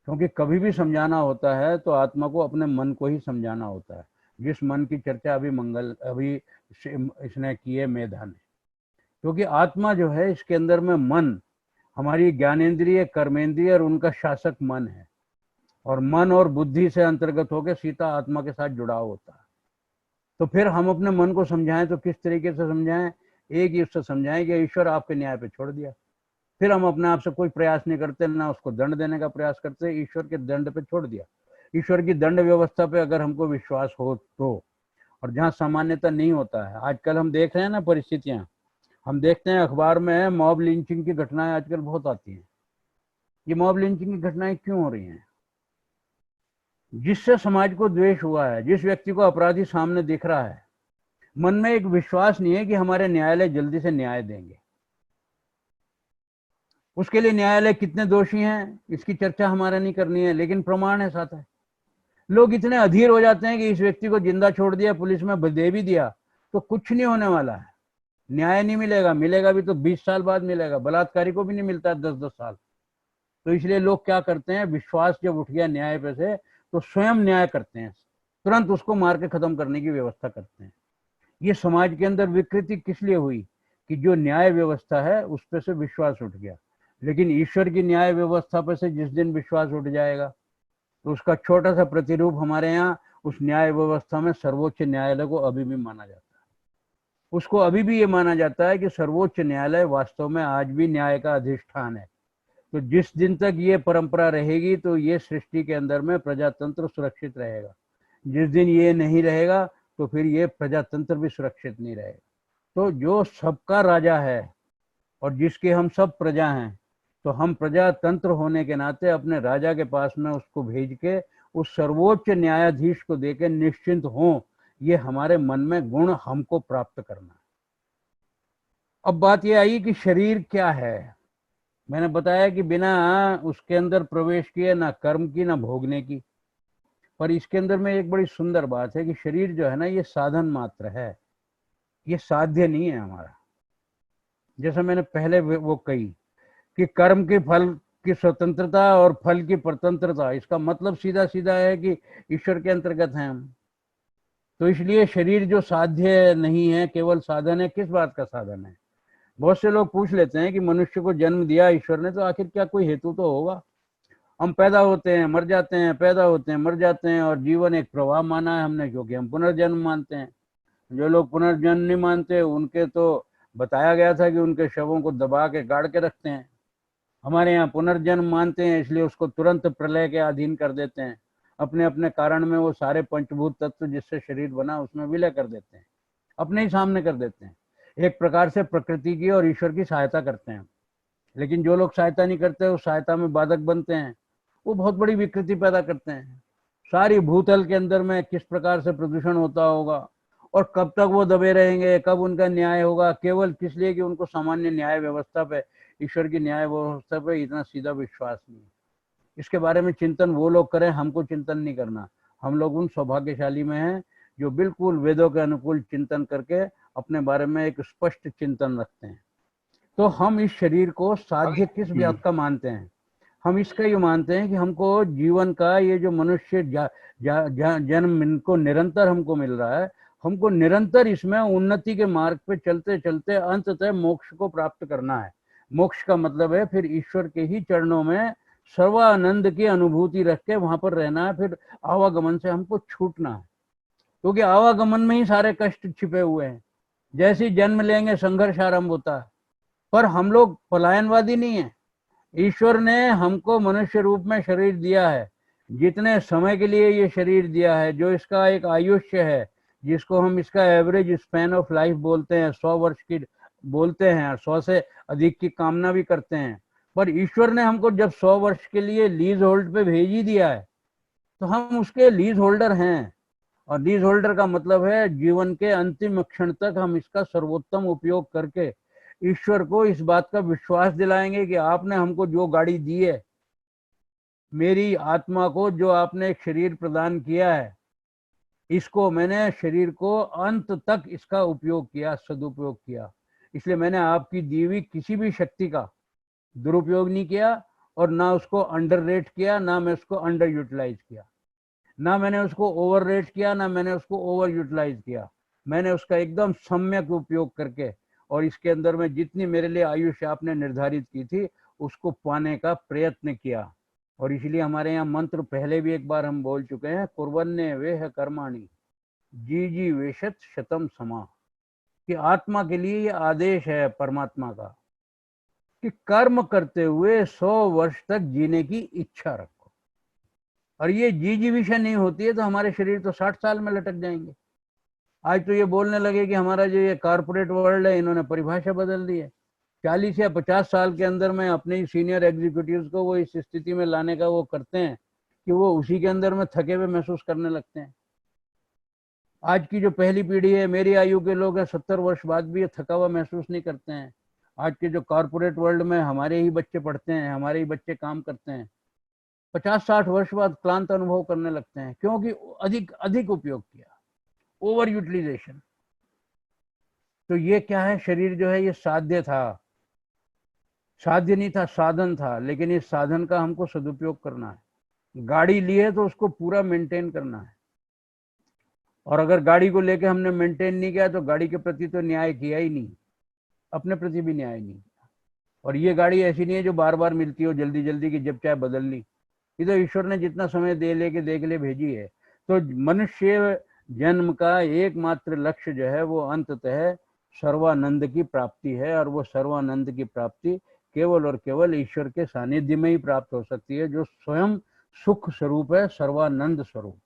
क्योंकि कभी भी समझाना होता है तो आत्मा को अपने मन को ही समझाना होता है, जिस मन की चर्चा अभी इसने की है, मेधा ने। क्योंकि आत्मा जो है, इसके अंदर में मन, हमारी ज्ञानेंद्रिय, कर्मेंद्रिय और उनका शासक मन है, और मन और बुद्धि से अंतर्गत होकर सीता आत्मा के साथ जुड़ाव होता है। तो फिर हम अपने मन को समझाएं तो किस तरीके से समझाएं? एक ही उससे समझाएं कि ईश्वर आपके न्याय पे छोड़ दिया। फिर हम अपने आप से कोई प्रयास नहीं करते, ना उसको दंड देने का प्रयास करते, ईश्वर के दंड पे छोड़ दिया। ईश्वर की दंड व्यवस्था पे अगर हमको विश्वास हो तो, और जहाँ सामान्यता नहीं होता है, आजकल हम देख रहे हैं ना परिस्थितियां, हम देखते हैं अखबार में मॉब लिंचिंग की घटनाएं आजकल बहुत आती हैं। ये मॉब लिंचिंग की घटनाएं क्यों हो रही हैं? जिससे समाज को द्वेष हुआ है, जिस व्यक्ति को अपराधी सामने दिख रहा है, मन में एक विश्वास नहीं है कि हमारे न्यायालय जल्दी से न्याय देंगे। उसके लिए न्यायालय कितने दोषी हैं इसकी चर्चा हमारा नहीं करनी है, लेकिन प्रमाण है साथ है। लोग इतने अधीर हो जाते हैं कि इस व्यक्ति को जिंदा छोड़ दिया, पुलिस में दे भी दिया तो कुछ नहीं होने वाला है, न्याय नहीं मिलेगा, मिलेगा भी तो 20 साल बाद मिलेगा, बलात्कारी को भी नहीं मिलता 10-10 साल। तो इसलिए लोग क्या करते हैं, विश्वास जब उठ गया न्याय पे से तो स्वयं न्याय करते हैं, तुरंत उसको मार के खत्म करने की व्यवस्था करते हैं। ये समाज के अंदर विकृति किस लिए हुई कि जो न्याय व्यवस्था है उस पे से विश्वास उठ गया। लेकिन ईश्वर की न्याय व्यवस्था पे से जिस दिन विश्वास उठ जाएगा तो उसका छोटा सा प्रतिरूप हमारे यहाँ उस न्याय व्यवस्था में सर्वोच्च न्यायालय को अभी भी माना जाता है। उसको अभी भी ये माना जाता है कि सर्वोच्च न्यायालय वास्तव में आज भी न्याय का अधिष्ठान है। तो जिस दिन तक ये परंपरा रहेगी तो ये सृष्टि के अंदर में प्रजातंत्र सुरक्षित रहेगा। जिस दिन ये नहीं रहेगा तो फिर ये प्रजातंत्र भी सुरक्षित नहीं रहेगा। तो जो सबका राजा है और जिसके हम सब प्रजा हैं, तो हम प्रजातंत्र होने के नाते अपने राजा के पास में उसको भेज के उस सर्वोच्च न्यायाधीश को देके निश्चिंत हों, ये हमारे मन में गुण हमको प्राप्त करना है। अब बात ये आई कि शरीर क्या है। मैंने बताया कि बिना उसके अंदर प्रवेश किए ना कर्म की ना भोगने की, पर इसके अंदर में एक बड़ी सुंदर बात है कि शरीर जो है ना ये साधन मात्र है, ये साध्य नहीं है हमारा। जैसा मैंने पहले वो कही कि कर्म के फल की स्वतंत्रता और फल की परतंत्रता, इसका मतलब सीधा सीधा है कि ईश्वर के अंतर्गत हैं हम। तो इसलिए शरीर जो साध्य नहीं है, केवल साधन है। किस बात का साधन है? बहुत से लोग पूछ लेते हैं कि मनुष्य को जन्म दिया ईश्वर ने तो आखिर क्या कोई हेतु तो होगा। हम पैदा होते हैं, मर जाते हैं, पैदा होते हैं, मर जाते हैं, और जीवन एक प्रवाह माना है हमने, क्योंकि हम पुनर्जन्म मानते हैं। जो लोग पुनर्जन्म नहीं मानते उनके तो बताया गया था कि उनके शवों को दबा के गाड़ के रखते हैं। हमारे यहाँ पुनर्जन्म मानते हैं, इसलिए उसको तुरंत प्रलय के अधीन कर देते हैं। अपने अपने कारण में वो सारे पंचभूत तत्व जिससे शरीर बना उसमें विलय कर देते हैं, अपने ही सामने कर देते हैं। एक प्रकार से प्रकृति की और ईश्वर की सहायता करते हैं। लेकिन जो लोग सहायता नहीं करते उस सहायता में बाधक बनते हैं, वो बहुत बड़ी विकृति पैदा करते हैं। सारी भूतल के अंदर में किस प्रकार से प्रदूषण होता होगा और कब तक वो दबे रहेंगे, कब उनका न्याय होगा, केवल किस लिए कि उनको सामान्य न्याय व्यवस्था पे, ईश्वर की न्याय व्यवस्था पे इतना सीधा विश्वास नहीं है। इसके बारे में चिंतन वो लोग करें, हमको चिंतन नहीं करना। हम लोग उन सौभाग्यशाली में हैं जो बिल्कुल वेदों के अनुकूल चिंतन करके अपने बारे में एक स्पष्ट चिंतन रखते हैं। तो हम इस शरीर को साध्य किस बात का मानते हैं? हम इसका ये मानते हैं कि हमको जीवन का ये जो मनुष्य जन्म इनको निरंतर हमको मिल रहा है, हमको निरंतर इसमें उन्नति के मार्ग पे चलते चलते अंततः मोक्ष को प्राप्त करना है। मोक्ष का मतलब है फिर ईश्वर के ही चरणों में सर्वानंद की अनुभूति रख के वहां पर रहना है। फिर आवागमन से हमको छूटना है, क्योंकि आवागमन में ही सारे कष्ट छिपे हुए हैं। जैसे जन्म लेंगे संघर्ष आरंभ होता है, पर हम लोग पलायनवादी नहीं है। ईश्वर ने हमको मनुष्य रूप में शरीर दिया है, जितने समय के लिए ये शरीर दिया है, जो इसका एक आयुष्य है, जिसको हम इसका एवरेज स्पैन ऑफ लाइफ बोलते हैं, 100 वर्ष की बोलते हैं, 100 से अधिक की कामना भी करते हैं। पर ईश्वर ने हमको जब 100 वर्ष के लिए लीज होल्ड पे भेज ही दिया है तो हम उसके लीज होल्डर हैं। और लीज होल्डर का मतलब है जीवन के अंतिम क्षण तक हम इसका सर्वोत्तम उपयोग करके ईश्वर को इस बात का विश्वास दिलाएंगे कि आपने हमको जो गाड़ी दी है, मेरी आत्मा को जो आपने एक शरीर प्रदान किया है, इसको मैंने शरीर को अंत तक इसका उपयोग किया, सदुपयोग किया। इसलिए मैंने आपकी दी हुई किसी भी शक्ति का दुरुपयोग नहीं किया और ना उसको अंडररेट किया, ना मैं उसको अंडर यूटिलाइज किया, ना मैंने उसको ओवररेट किया, ना मैंने उसको ओवर यूटिलाइज किया। मैंने उसका एकदम सम्यक उपयोग करके और इसके अंदर में जितनी मेरे लिए आयुष्य आपने निर्धारित की थी उसको पाने का प्रयत्न किया। और इसलिए हमारे यहाँ मंत्र पहले भी एक बार हम बोल चुके हैं, कुर्वन्ने वेह कर्माणि जी जी वेशत शतम समा, कि आत्मा के लिए ये आदेश है परमात्मा का कि कर्म करते हुए 100 वर्ष तक जीने की इच्छा रखो। और ये जी विषय नहीं होती है तो हमारे शरीर तो 60 साल में लटक जाएंगे। आज तो ये बोलने लगे कि हमारा जो ये कॉर्पोरेट वर्ल्ड है, इन्होंने परिभाषा बदल दी है। 40 या 50 साल के अंदर में अपने ही सीनियर एग्जीक्यूटिव्स को वो इस स्थिति में लाने का वो करते हैं कि वो उसी के अंदर में थके हुए महसूस करने लगते हैं। आज की जो पहली पीढ़ी है, मेरी आयु के लोग हैं, 70 वर्ष बाद भी ये थका हुआ महसूस नहीं करते हैं। आज के जो कॉर्पोरेट वर्ल्ड में हमारे ही बच्चे पढ़ते हैं, हमारे ही बच्चे काम करते हैं, 50-60 वर्ष बाद क्लांत अनुभव करने लगते हैं, क्योंकि अधिक अधिक उपयोग किया, ओवर यूटिलाइजेशन। तो ये क्या है, शरीर जो है ये साध्य था, साध्य नहीं था, साधन था, लेकिन इस साधन का हमको सदुपयोग करना है। गाड़ी ली है तो उसको पूरा मेंटेन करना है, और अगर गाड़ी को लेके हमने मेंटेन नहीं किया तो गाड़ी के प्रति तो न्याय किया ही नहीं, अपने प्रति भी न्याय नहीं किया। और ये गाड़ी ऐसी नहीं है जो बार बार मिलती हो जल्दी जल्दी की जब चाहे बदल ली, ये तो ईश्वर ने जितना समय दे लेके देख ले भेजी है। तो मनुष्य जन्म का एकमात्र लक्ष्य जो है वो अंततः सर्वानंद की प्राप्ति है, और वो सर्वानंद की प्राप्ति केवल और केवल ईश्वर के सानिध्य में ही प्राप्त हो सकती है, जो स्वयं सुख स्वरूप है, सर्वानंद स्वरूप।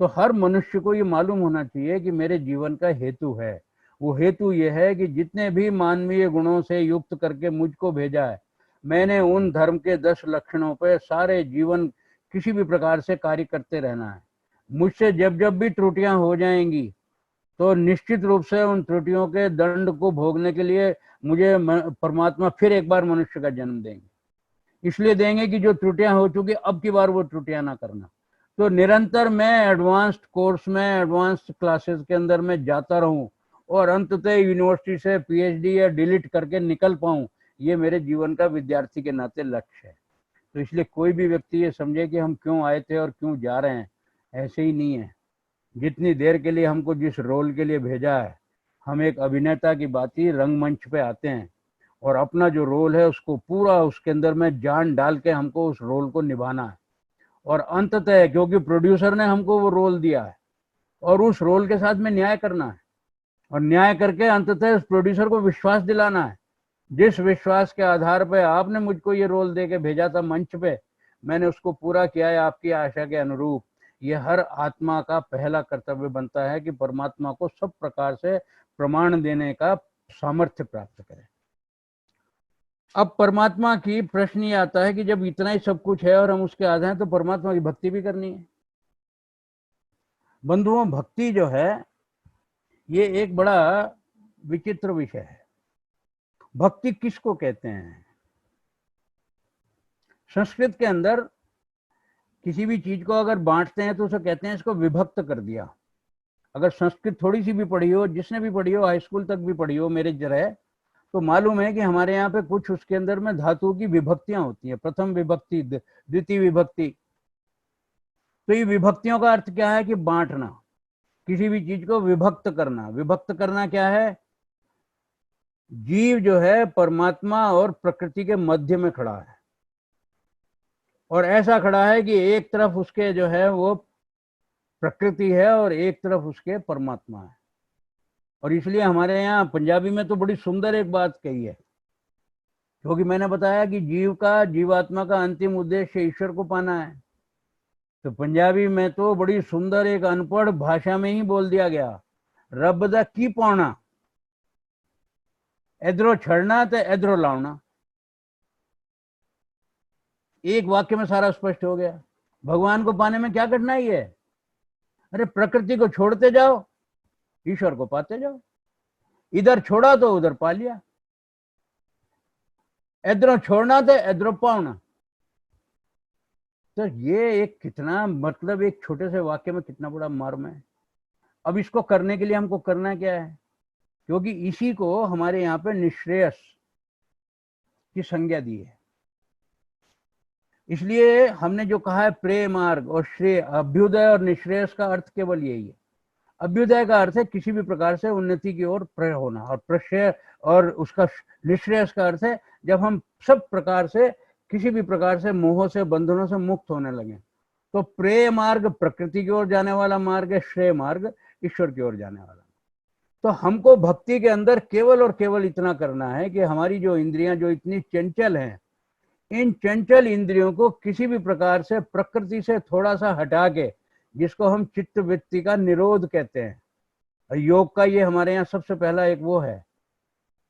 तो हर मनुष्य को ये मालूम होना चाहिए कि मेरे जीवन का हेतु है। वो हेतु ये है कि जितने भी मानवीय गुणों से युक्त करके मुझको भेजा है, मैंने उन धर्म के 10 लक्षणों पर सारे जीवन किसी भी प्रकार से कार्य करते रहना है। मुझसे जब जब भी त्रुटियां हो जाएंगी तो निश्चित रूप से उन त्रुटियों के दंड को भोगने के लिए मुझे परमात्मा फिर एक बार मनुष्य का जन्म देंगे। इसलिए देंगे कि जो त्रुटियां हो चुकी अब की बार वो त्रुटियां ना करना। तो निरंतर मैं एडवांस्ड कोर्स में, एडवांस्ड क्लासेस के अंदर मैं जाता रहूं और अंततः यूनिवर्सिटी से पीएचडी या डिलीट करके निकल पाऊं, ये मेरे जीवन का विद्यार्थी के नाते लक्ष्य है। तो इसलिए कोई भी व्यक्ति ये समझे कि हम क्यों आए थे और क्यों जा रहे हैं, ऐसे ही नहीं है। जितनी देर के लिए हमको जिस रोल के लिए भेजा है, हम एक अभिनेता की भांति रंगमंच पे आते हैं और अपना जो रोल है उसको पूरा उसके अंदर में जान डाल के हमको उस रोल को निभाना है। और अंततः क्योंकि प्रोड्यूसर ने हमको वो रोल दिया है और उस रोल के साथ में न्याय करना है, और न्याय करके अंततः उस प्रोड्यूसर को विश्वास दिलाना है। जिस विश्वास के आधार पर आपने मुझको ये रोल दे के भेजा था मंच पे, मैंने उसको पूरा किया है आपकी आशा के अनुरूप। ये हर आत्मा का पहला कर्तव्य बनता है कि परमात्मा को सब प्रकार से प्रमाण देने का सामर्थ्य प्राप्त करें। अब परमात्मा की प्रश्न ये आता है कि जब इतना ही सब कुछ है और हम उसके आधे हैं, तो परमात्मा की भक्ति भी करनी है। बंधुओं, भक्ति जो है ये एक बड़ा विचित्र विषय है। भक्ति किसको कहते हैं? संस्कृत के अंदर किसी भी चीज को अगर बांटते हैं तो उसे कहते हैं इसको विभक्त कर दिया। अगर संस्कृत थोड़ी सी भी पढ़ी हो, जिसने भी पढ़ी हो, हाई स्कूल तक भी पढ़ी हो मेरे जगह, तो मालूम है कि हमारे यहाँ पे कुछ उसके अंदर में धातुओं की विभक्तियां होती हैं, प्रथम विभक्ति, द्वितीय विभक्ति। तो ये विभक्तियों का अर्थ क्या है कि बांटना, किसी भी चीज को विभक्त करना। विभक्त करना क्या है? जीव जो है परमात्मा और प्रकृति के मध्य में खड़ा है, और ऐसा खड़ा है कि एक तरफ उसके जो है वो प्रकृति है और एक तरफ उसके परमात्मा है। और इसलिए हमारे यहाँ पंजाबी में तो बड़ी सुंदर एक बात कही है, क्योंकि मैंने बताया कि जीवात्मा का अंतिम उद्देश्य ईश्वर को पाना है। तो पंजाबी में तो बड़ी सुंदर एक अनपढ़ भाषा में ही बोल दिया गया, रब दा की पाना, इधरों छड़ना तो इधरों लाना। एक वाक्य में सारा स्पष्ट हो गया। भगवान को पाने में क्या कठिनाई है? अरे प्रकृति को छोड़ते जाओ, ईश्वर को पाते जाओ। इधर छोड़ा तो उधर पा लिया, इधरों छोड़ना तो इधरों पाना। तो ये एक कितना, मतलब एक छोटे से वाक्य में कितना बड़ा मर्म है। अब इसको करने के लिए हमको करना क्या है? क्योंकि इसी को हमारे यहाँ पे निश्रेयस की संज्ञा दी है। इसलिए हमने जो कहा है प्रेय मार्ग और श्रेय, अभ्युदय और निश्रेयस का अर्थ केवल यही है। अभ्युदय का अर्थ है किसी भी प्रकार से उन्नति की ओर प्रय होना, और प्रश्रय और उसका निश्रेयस का अर्थ है जब हम सब प्रकार से किसी भी प्रकार से मोह से, बंधनों से मुक्त होने लगे। तो प्रेय मार्ग प्रकृति की ओर जाने वाला मार्ग है, श्रेय मार्ग ईश्वर की ओर जाने वाला। तो हमको भक्ति के अंदर केवल और केवल इतना करना है कि हमारी जो इंद्रियां जो इतनी चंचल हैं, इन चंचल इंद्रियों को किसी भी प्रकार से प्रकृति से थोड़ा सा हटा के, जिसको हम चित्त वृत्ति का निरोध कहते हैं। योग का ये हमारे यहाँ सबसे पहला एक वो है,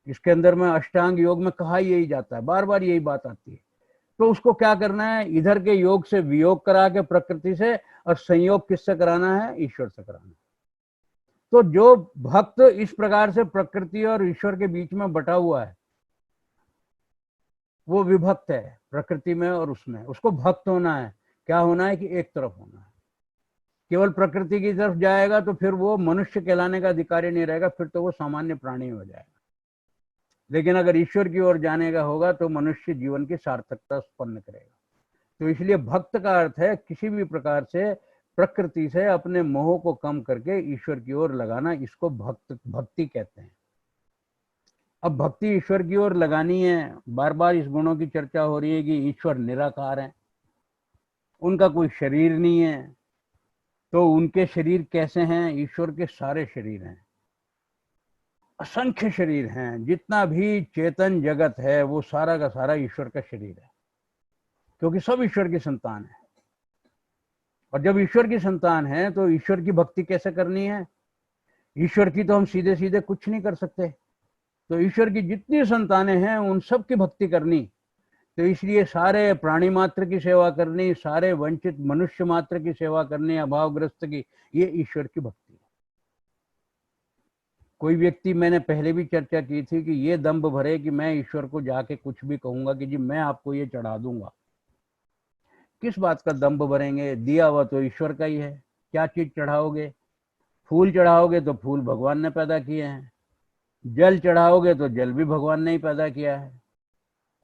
इसके अंदर में अष्टांग योग में कहा यही जाता है, बार बार यही बात आती है तो उसको क्या करना है, इधर के योग से वियोग करा के प्रकृति से, और संयोग किससे कराना है, ईश्वर से कराना है। तो जो भक्त इस प्रकार से प्रकृति और ईश्वर के बीच में बटा हुआ है, वो विभक्त है प्रकृति में और उसमें। उसको भक्त होना है, क्या होना है कि एक तरफ होना है। केवल प्रकृति की तरफ जाएगा तो फिर वो मनुष्य कहलाने का अधिकारी नहीं रहेगा, फिर तो वो सामान्य प्राणी हो जाएगा। लेकिन अगर ईश्वर की ओर जाने का होगा तो मनुष्य जीवन की सार्थकता उत्पन्न करेगा। तो इसलिए भक्त का अर्थ है किसी भी प्रकार से प्रकृति से अपने मोह को कम करके ईश्वर की ओर लगाना, इसको भक्ति कहते हैं। अब भक्ति ईश्वर की ओर लगानी है, बार बार इस गुणों की चर्चा हो रही है कि ईश्वर निराकार है, उनका कोई शरीर नहीं है। तो उनके शरीर कैसे हैं, ईश्वर के सारे शरीर हैं, असंख्य शरीर हैं। जितना भी चेतन जगत है वो सारा का सारा ईश्वर का शरीर है, क्योंकि सब ईश्वर की संतान है। और जब ईश्वर की संतान है तो ईश्वर की भक्ति कैसे करनी है, ईश्वर की तो हम सीधे सीधे कुछ नहीं कर सकते। तो ईश्वर की जितनी संतानें हैं उन सब की भक्ति करनी। तो इसलिए सारे प्राणी मात्र की सेवा करनी, सारे वंचित मनुष्य मात्र की सेवा करनी, अभावग्रस्त की, ये ईश्वर की भक्ति है। कोई व्यक्ति, मैंने पहले भी चर्चा की थी कि ये दंभ भरे कि मैं ईश्वर को जाके कुछ भी कहूंगा कि जी मैं आपको ये चढ़ा दूंगा। किस बात का दंभ भरेंगे, दिया हुआ तो ईश्वर का ही है। क्या चीज चढ़ाओगे, फूल चढ़ाओगे तो फूल भगवान ने पैदा किए हैं, जल चढ़ाओगे तो जल भी भगवान ने ही पैदा किया है।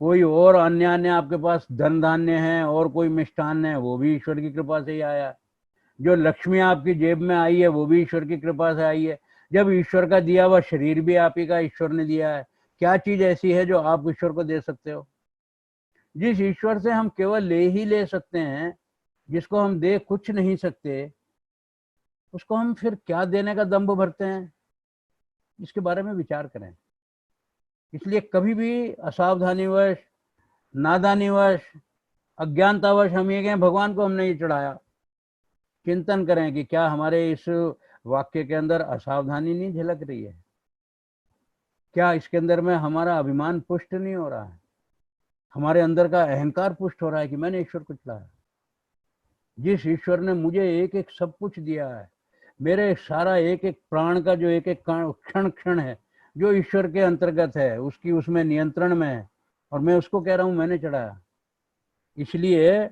कोई और अन्य अन्य आपके पास धन धान्य है और कोई मिष्ठान है, वो भी ईश्वर की कृपा से ही आया। जो लक्ष्मी आपकी जेब में आई है वो भी ईश्वर की कृपा से आई है। जब ईश्वर का दिया हुआ शरीर भी आप ही का ईश्वर ने दिया है, क्या चीज ऐसी है जो आप ईश्वर को दे सकते हो। जिस ईश्वर से हम केवल ले ही ले सकते हैं, जिसको हम दे कुछ नहीं सकते, उसको हम फिर क्या देने का दंभ भरते हैं, इसके बारे में विचार करें। इसलिए कभी भी असावधानीवश, नादानीवश, अज्ञानतावश हम ये कहें भगवान को हमने ये चढ़ाया, चिंतन करें कि क्या हमारे इस वाक्य के अंदर असावधानी नहीं झलक रही है, क्या इसके अंदर में हमारा अभिमान पुष्ट नहीं हो रहा है, हमारे अंदर का अहंकार पुष्ट हो रहा है कि मैंने ईश्वर को चढ़ाया। जिस ईश्वर ने मुझे एक एक सब कुछ दिया है, मेरे सारा एक एक प्राण का जो एक एक क्षण क्षण है जो ईश्वर के अंतर्गत है, उसकी उसमें नियंत्रण में है, और मैं उसको कह रहा हूं मैंने चढ़ाया। इसलिए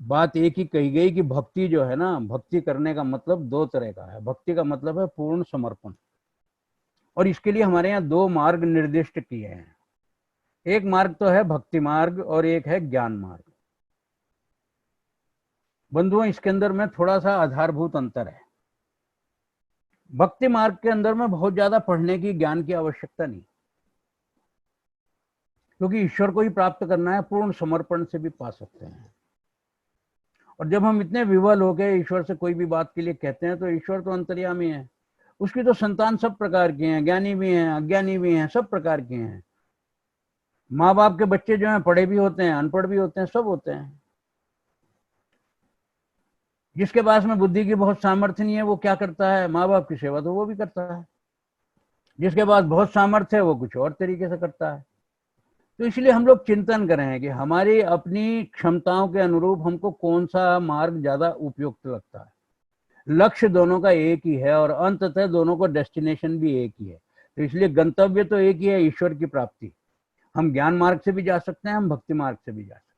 बात एक ही कही गई कि भक्ति जो है ना, भक्ति करने का मतलब दो तरह का है। भक्ति का मतलब है पूर्ण समर्पण, और इसके लिए हमारे यहाँ दो मार्ग निर्दिष्ट किए हैं। एक मार्ग तो है भक्ति मार्ग और एक है ज्ञान मार्ग। बंधुओं, इसके अंदर में थोड़ा सा आधारभूत अंतर है। भक्ति मार्ग के अंदर में बहुत ज्यादा पढ़ने की, ज्ञान की आवश्यकता नहीं, क्योंकि ईश्वर को ही प्राप्त करना है, पूर्ण समर्पण से भी पा सकते हैं। और जब हम इतने विवल हो गए ईश्वर से कोई भी बात के लिए कहते हैं, तो ईश्वर तो अंतर्यामी है, उसकी तो संतान सब प्रकार की हैं, ज्ञानी भी हैं, अज्ञानी भी हैं, सब प्रकार के हैं। माँ बाप के बच्चे जो हैं पढ़े भी होते हैं, अनपढ़ भी होते हैं, सब होते हैं। जिसके पास में बुद्धि की बहुत सामर्थ्य नहीं है वो क्या करता है, माँ बाप की सेवा तो वो भी करता है। जिसके पास बहुत सामर्थ्य है वो कुछ और तरीके से करता है। तो इसलिए हम लोग चिंतन करें कि हमारी अपनी क्षमताओं के अनुरूप हमको कौन सा मार्ग ज्यादा उपयुक्त लगता है। लक्ष्य दोनों का एक ही है और अंततः दोनों को डेस्टिनेशन भी एक ही है। तो इसलिए गंतव्य तो एक ही है, ईश्वर की प्राप्ति। हम ज्ञान मार्ग से भी जा सकते हैं, हम भक्ति मार्ग से भी जा सकते हैं।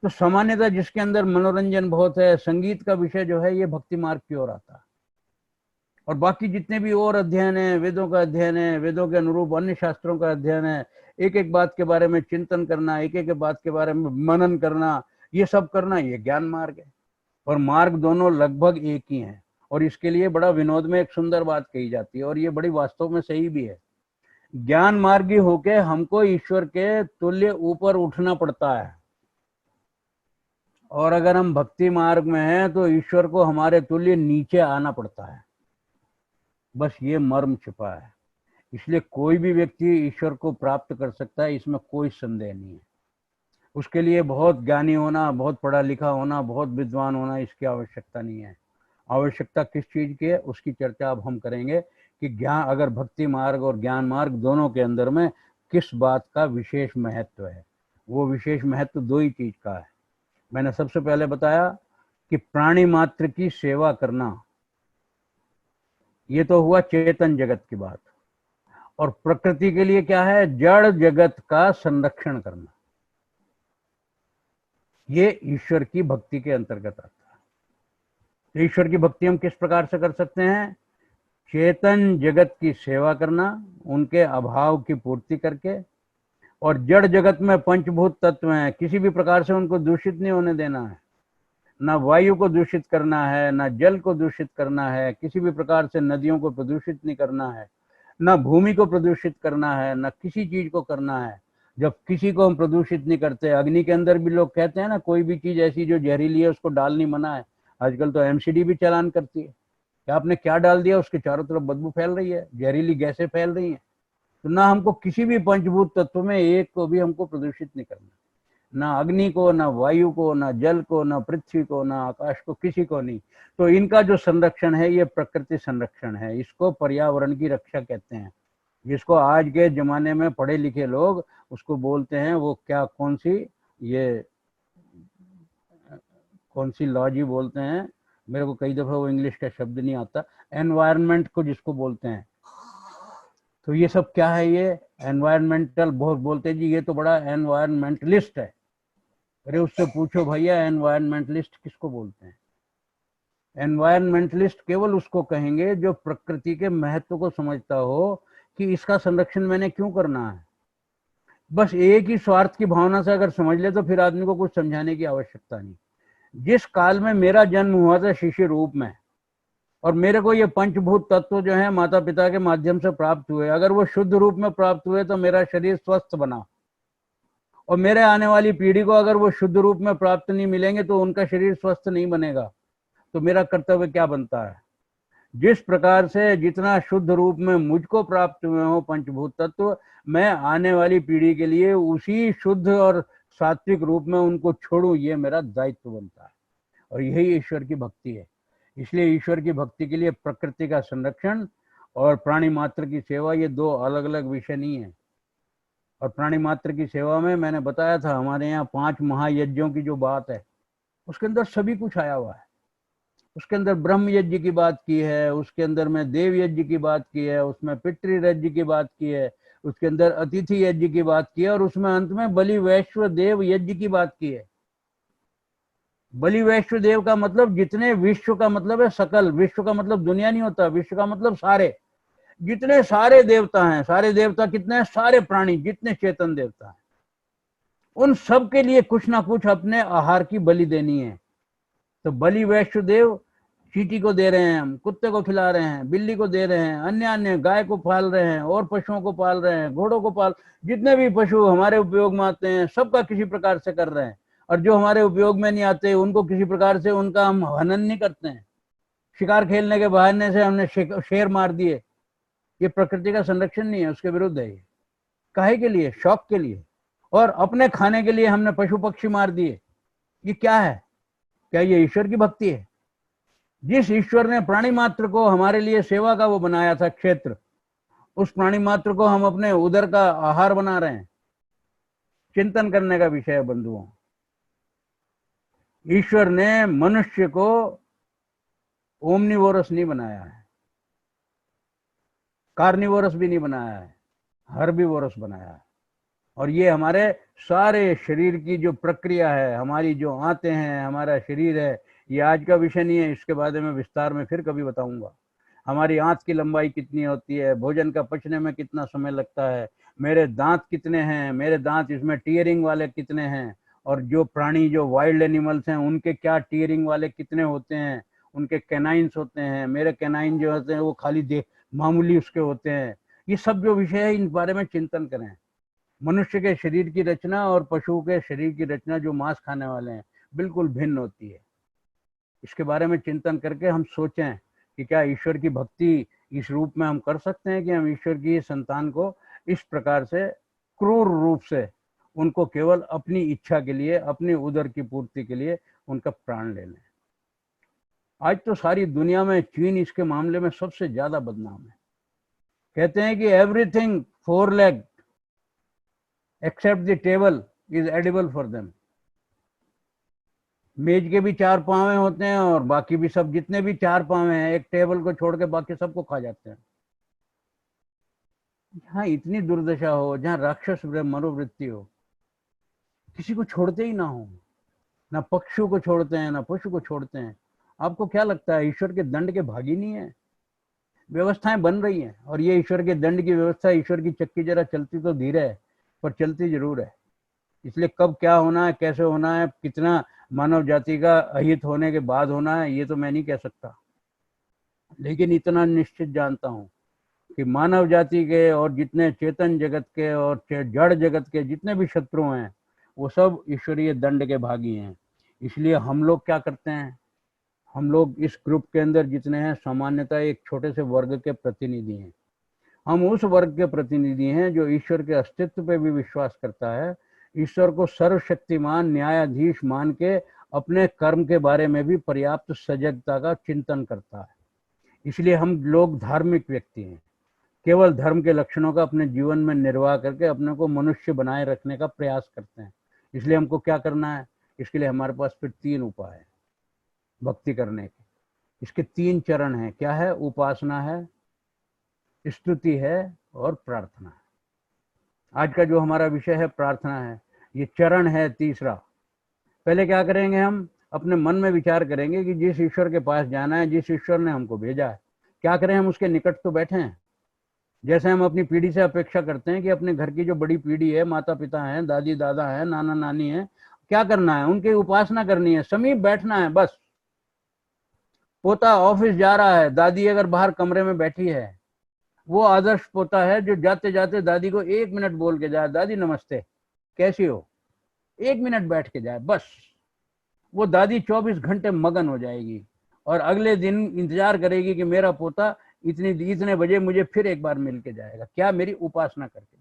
तो सामान्यतः जिसके अंदर मनोरंजन बहुत है, संगीत का विषय जो है, ये भक्ति मार्ग की ओर आता है। और बाकी जितने भी और अध्ययन है, वेदों का अध्ययन है, वेदों के अनुरूप अन्य शास्त्रों का अध्ययन है, एक एक बात के बारे में चिंतन करना, एक एक बात के बारे में मनन करना, ये सब करना, ये ज्ञान मार्ग है। और मार्ग दोनों लगभग एक ही हैं। और इसके लिए बड़ा विनोद में एक सुंदर बात कही जाती है, और ये बड़ी वास्तव में सही भी है। ज्ञान मार्गी होके हमको ईश्वर के तुल्य ऊपर उठना पड़ता है, और अगर हम भक्ति मार्ग में हैं तो ईश्वर को हमारे तुल्य नीचे आना पड़ता है। बस ये मर्म छिपा है। इसलिए कोई भी व्यक्ति ईश्वर को प्राप्त कर सकता है, इसमें कोई संदेह नहीं है। उसके लिए बहुत ज्ञानी होना, बहुत पढ़ा लिखा होना, बहुत विद्वान होना, इसकी आवश्यकता नहीं है। आवश्यकता किस चीज की है उसकी चर्चा अब हम करेंगे कि ज्ञान, अगर भक्ति मार्ग और ज्ञान मार्ग दोनों के अंदर में किस बात का विशेष महत्व है। वो विशेष महत्व दो ही चीज का है। मैंने सबसे पहले बताया कि प्राणी मात्र की सेवा करना, ये तो हुआ चेतन जगत की बात। और प्रकृति के लिए क्या है? जड़ जगत का संरक्षण करना, ये ईश्वर की भक्ति के अंतर्गत आता है। तो ईश्वर की भक्ति हम किस प्रकार से कर सकते हैं? चेतन जगत की सेवा करना, उनके अभाव की पूर्ति करके, और जड़ जगत में पंचभूत तत्व हैं, किसी भी प्रकार से उनको दूषित नहीं होने देना है। ना वायु को दूषित करना है, ना जल को दूषित करना है, किसी भी प्रकार से नदियों को प्रदूषित नहीं करना है, ना भूमि को प्रदूषित करना है, ना किसी चीज को करना है। जब किसी को हम प्रदूषित नहीं करते, अग्नि के अंदर भी लोग कहते हैं ना, कोई भी चीज ऐसी जो जहरीली है उसको डालनी मना है। आजकल तो एमसीडी भी चालान करती है कि आपने क्या डाल दिया, उसके चारों तरफ बदबू फैल रही है, जहरीली गैसें फैल रही हैं। तो ना हमको किसी भी पंचभूत तत्व में एक को भी हमको प्रदूषित नहीं करना, ना अग्नि को, ना वायु को, ना जल को, ना पृथ्वी को, ना आकाश को, किसी को नहीं। तो इनका जो संरक्षण है ये प्रकृति संरक्षण है, इसको पर्यावरण की रक्षा कहते हैं। जिसको आज के जमाने में पढ़े लिखे लोग उसको बोलते हैं, वो क्या कौन सी लॉ जी बोलते हैं, मेरे को कई दफा वो इंग्लिश का शब्द नहीं आता, एनवायरनमेंट को जिसको बोलते हैं। तो ये सब क्या है? ये एनवायरमेंटल बहुत बोलते हैं जी, ये तो बड़ा एनवायरमेंटलिस्ट है। अरे उससे पूछो भैया एनवायरमेंटलिस्ट किसको बोलते हैं? एनवायरमेंटलिस्ट केवल उसको कहेंगे जो प्रकृति के महत्व को समझता हो कि इसका संरक्षण मैंने क्यों करना है। बस एक ही स्वार्थ की भावना से अगर समझ ले तो फिर आदमी को कुछ समझाने की आवश्यकता नहीं। जिस काल में मेरा जन्म हुआ था शिशु रूप में, और मेरे को ये पंचभूत तत्व जो है माता पिता के माध्यम से प्राप्त हुए, अगर वो शुद्ध रूप में प्राप्त हुए तो मेरा शरीर स्वस्थ बना, और मेरे आने वाली पीढ़ी को अगर वो शुद्ध रूप में प्राप्त नहीं मिलेंगे तो उनका शरीर स्वस्थ नहीं बनेगा। तो मेरा कर्तव्य क्या बनता है? जिस प्रकार से जितना शुद्ध रूप में मुझको प्राप्त हुए हो पंचभूत तत्व, मैं आने वाली पीढ़ी के लिए उसी शुद्ध और सात्विक रूप में उनको छोड़ूं, ये मेरा दायित्व बनता है। और यही ईश्वर की भक्ति है। इसलिए ईश्वर की भक्ति के लिए प्रकृति का संरक्षण और प्राणी मात्र की सेवा, ये दो अलग अलग विषय नहीं है। और प्राणी मात्र की सेवा में मैंने बताया था, हमारे यहाँ 5 महायज्ञों की जो बात है उसके अंदर सभी कुछ आया हुआ है। उसके अंदर ब्रह्म यज्ञ की बात की है, उसके अंदर में देव यज्ञ की बात की है, उसमें पितृ यज्ञ की बात की है, उसके अंदर अतिथि यज्ञ की बात की है, और उसमें अंत में बलि वैश्व देव यज्ञ की बात की है। बलि वैश्व देव का मतलब जितने, विश्व का मतलब है सकल, विश्व का मतलब दुनिया नहीं होता, विश्व का मतलब सारे, जितने सारे देवता हैं, सारे देवता कितने हैं? सारे प्राणी, जितने चेतन देवता हैं, उन सब के लिए कुछ ना कुछ अपने आहार की बलि देनी है। तो बलि वैश्व देव, चींटी को दे रहे हैं हम, कुत्ते को खिला रहे हैं, बिल्ली को दे रहे हैं, अन्य अन्य गाय को पाल रहे हैं, और पशुओं को पाल रहे हैं, घोड़ों को पाल, जितने भी पशु हमारे उपयोग में आते हैं सबका किसी प्रकार से कर रहे हैं। और जो हमारे उपयोग में नहीं आते उनको किसी प्रकार से उनका हम हनन नहीं करते हैं। शिकार खेलने के बहाने से हमने शेर मार दिए, ये प्रकृति का संरक्षण नहीं है, उसके विरुद्ध है। ये काहे के लिए? शौक के लिए, और अपने खाने के लिए हमने पशु पक्षी मार दिए। ये क्या है? क्या ये ईश्वर की भक्ति है? जिस ईश्वर ने प्राणी मात्र को हमारे लिए सेवा का वो बनाया था क्षेत्र, उस प्राणी मात्र को हम अपने उदर का आहार बना रहे हैं। चिंतन करने का विषय है बंधुओं। ईश्वर ने मनुष्य को ओमनिवोरस नहीं बनाया है, कार्निवोरस भी नहीं बनाया है, हर्बीवोरस बनाया है। और ये हमारे सारे शरीर की जो प्रक्रिया है, हमारी जो आंतें हैं, हमारा शरीर है, ये आज का विषय नहीं है, इसके बारे में विस्तार में फिर कभी बताऊंगा। हमारी आंत की लंबाई कितनी होती है, भोजन का पचने में कितना समय लगता है, मेरे दांत कितने हैं, मेरे दांत इसमें टीयरिंग वाले कितने हैं, और जो प्राणी जो वाइल्ड एनिमल्स हैं उनके क्या टीयरिंग वाले कितने होते हैं, उनके कैनाइन्स होते हैं, मेरे कैनाइन जो होते हैं वो खाली मामूली उसके होते हैं। ये सब जो विषय है इन बारे में चिंतन करें। मनुष्य के शरीर की रचना और पशु के शरीर की रचना जो मांस खाने वाले हैं बिल्कुल भिन्न होती है। इसके बारे में चिंतन करके हम सोचें कि क्या ईश्वर की भक्ति इस रूप में हम कर सकते हैं कि हम ईश्वर की संतान को इस प्रकार से क्रूर रूप से उनको केवल अपनी इच्छा के लिए, अपनी उदर की पूर्ति के लिए उनका प्राण ले लें। आज तो सारी दुनिया में चीन इसके मामले में सबसे ज्यादा बदनाम है। कहते हैं कि everything 4 leg except the table is edible for them. मेज के भी 4 पांव होते हैं और बाकी भी सब जितने भी 4 पांव हैं, एक टेबल को छोड़ के बाकी सबको खा जाते हैं। जहाँ इतनी दुर्दशा हो, जहाँ राक्षस मनोवृत्ति हो, किसी को छोड़ते ही ना हो, ना पक्षियों को छोड़ते हैं, ना पशु को छोड़ते हैं। आपको क्या लगता है ईश्वर के दंड के भागी नहीं है? व्यवस्थाएं बन रही हैं, और ये ईश्वर के दंड की व्यवस्था, ईश्वर की चक्की जरा चलती तो धीरे है, पर चलती जरूर है। इसलिए कब क्या होना है, कैसे होना है, कितना मानव जाति का अहित होने के बाद होना है, ये तो मैं नहीं कह सकता, लेकिन इतना निश्चित जानता हूं कि मानव जाति के और जितने चेतन जगत के और जड़ जगत के जितने भी शत्रु हैं, वो सब ईश्वरीय दंड के भागी हैं। इसलिए हम लोग क्या करते हैं, हम लोग इस ग्रुप के अंदर जितने हैं, सामान्यतः एक छोटे से वर्ग के प्रतिनिधि हैं। हम उस वर्ग के प्रतिनिधि हैं जो ईश्वर के अस्तित्व पे भी विश्वास करता है, ईश्वर को सर्वशक्तिमान न्यायाधीश मान के अपने कर्म के बारे में भी पर्याप्त सजगता का चिंतन करता है। इसलिए हम लोग धार्मिक व्यक्ति हैं, केवल धर्म के लक्षणों का अपने जीवन में निर्वाह करके अपने को मनुष्य बनाए रखने का प्रयास करते हैं। इसलिए हमको क्या करना है, इसके लिए हमारे पास फिर 3 उपाय है भक्ति करने के। इसके 3 चरण हैं। क्या है? उपासना है, स्तुति है और प्रार्थना है। आज का जो हमारा विषय है प्रार्थना है, ये चरण है तीसरा। पहले क्या करेंगे, हम अपने मन में विचार करेंगे कि जिस ईश्वर के पास जाना है, जिस ईश्वर ने हमको भेजा है, क्या करें, हम उसके निकट तो बैठे हैं। जैसे हम अपनी पीढ़ी से अपेक्षा करते हैं कि अपने घर की जो बड़ी पीढ़ी है, माता पिता हैं, दादी दादा हैं, नाना नानी हैं, क्या करना है, उनकी उपासना करनी है, समीप बैठना है बस। पोता ऑफिस जा रहा है, दादी अगर बाहर कमरे में बैठी है, वो आदर्श पोता है जो जाते जाते दादी को 1 मिनट बोल के जाए, दादी नमस्ते, कैसी हो, 1 मिनट बैठ के जाए बस। वो दादी 24 घंटे मगन हो जाएगी और अगले दिन इंतजार करेगी कि मेरा पोता इतने बजे मुझे फिर एक बार मिल के जाएगा, क्या, मेरी उपासना करके।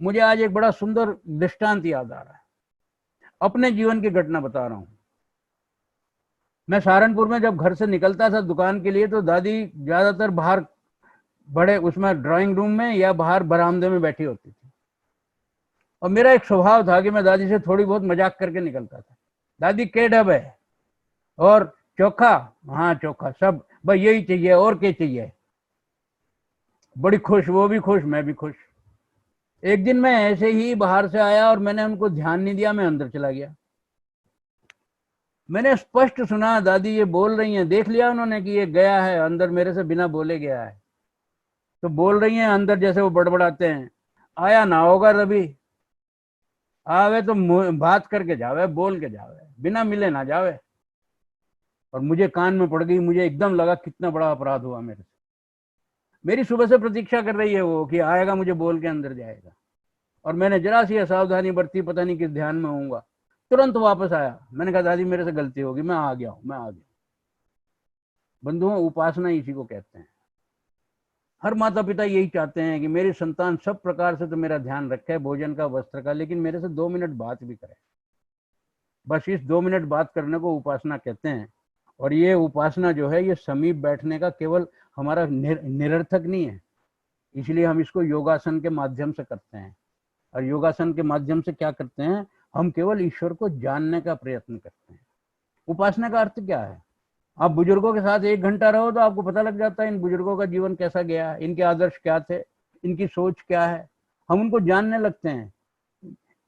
मुझे आज एक बड़ा सुंदर दृष्टांत याद आ रहा है, अपने जीवन की घटना बता रहा हूं। मैं सहारनपुर में जब घर से निकलता था दुकान के लिए, तो दादी ज्यादातर बाहर बड़े उसमें ड्राइंग रूम में या बाहर बरामदे में बैठी होती थी, और मेरा एक स्वभाव था कि मैं दादी से थोड़ी बहुत मजाक करके निकलता था। दादी के डब है और चोखा, हाँ चोखा, सब भाई यही चाहिए, और क्या चाहिए। बड़ी खुश, वो भी खुश, मैं भी खुश। एक दिन मैं ऐसे ही बाहर से आया और मैंने उनको ध्यान नहीं दिया, मैं अंदर चला गया। मैंने स्पष्ट सुना दादी ये बोल रही हैं, देख लिया उन्होंने कि ये गया है अंदर, मेरे से बिना बोले गया है, तो बोल रही हैं अंदर, जैसे वो बड़बड़ाते हैं, आया ना होगा रवि, आवे तो बात करके जावे, बोल के जावे, बिना मिले ना जावे। और मुझे कान में पड़ गई, मुझे एकदम लगा कितना बड़ा अपराध हुआ मेरे से। मेरी सुबह से प्रतीक्षा कर रही है वो कि आएगा, मुझे बोल के अंदर जाएगा, और मैंने जरा सी असावधानी बरती, पता नहीं किस ध्यान में होऊंगा, तुरंत वापस आया। मैंने कहा दादी मेरे से गलती होगी, मैं आ गया हूं, मैं आ गया। बंधुओं, उपासना इसी को कहते हैं। हर माता पिता यही चाहते हैं कि मेरी संतान सब प्रकार से तो मेरा ध्यान रखे, भोजन का, वस्त्र का, लेकिन मेरे से 2 मिनट बात भी करे। बस इस 2 मिनट बात करने को उपासना कहते हैं। और ये उपासना जो है, ये समीप बैठने का केवल हमारा निरर्थक नहीं है, इसलिए हम इसको योगासन के माध्यम से करते हैं। और योगासन के माध्यम से क्या करते हैं, हम केवल ईश्वर को जानने का प्रयत्न करते हैं। उपासना का अर्थ क्या है? आप बुजुर्गों के साथ 1 घंटा रहो तो आपको पता लग जाता है इन बुजुर्गों का जीवन कैसा गया, इनके आदर्श क्या थे, इनकी सोच क्या है, हम उनको जानने लगते हैं।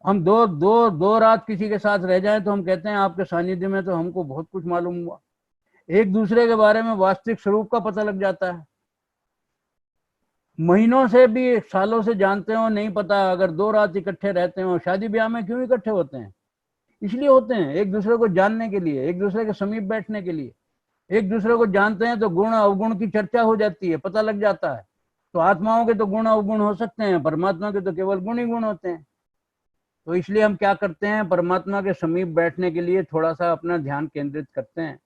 हम दो रात किसी के साथ रह जाए तो हम कहते हैं आपके सानिध्य में तो हमको बहुत कुछ मालूम हुआ। एक दूसरे के बारे में वास्तविक स्वरूप का पता लग जाता है। महीनों से भी, सालों से जानते हो, नहीं पता, अगर 2 रात इकट्ठे रहते हो। शादी ब्याह में क्यों इकट्ठे होते हैं? इसलिए होते हैं, एक दूसरे को जानने के लिए, एक दूसरे के समीप बैठने के लिए। एक दूसरे को जानते हैं तो गुण अवगुण की चर्चा हो जाती है, पता लग जाता है। तो आत्माओं के तो गुण अवगुण हो सकते हैं, परमात्मा के तो केवल गुण ही गुण होते हैं। तो इसलिए हम क्या करते हैं, परमात्मा के समीप बैठने के लिए थोड़ा सा अपना ध्यान केंद्रित करते हैं।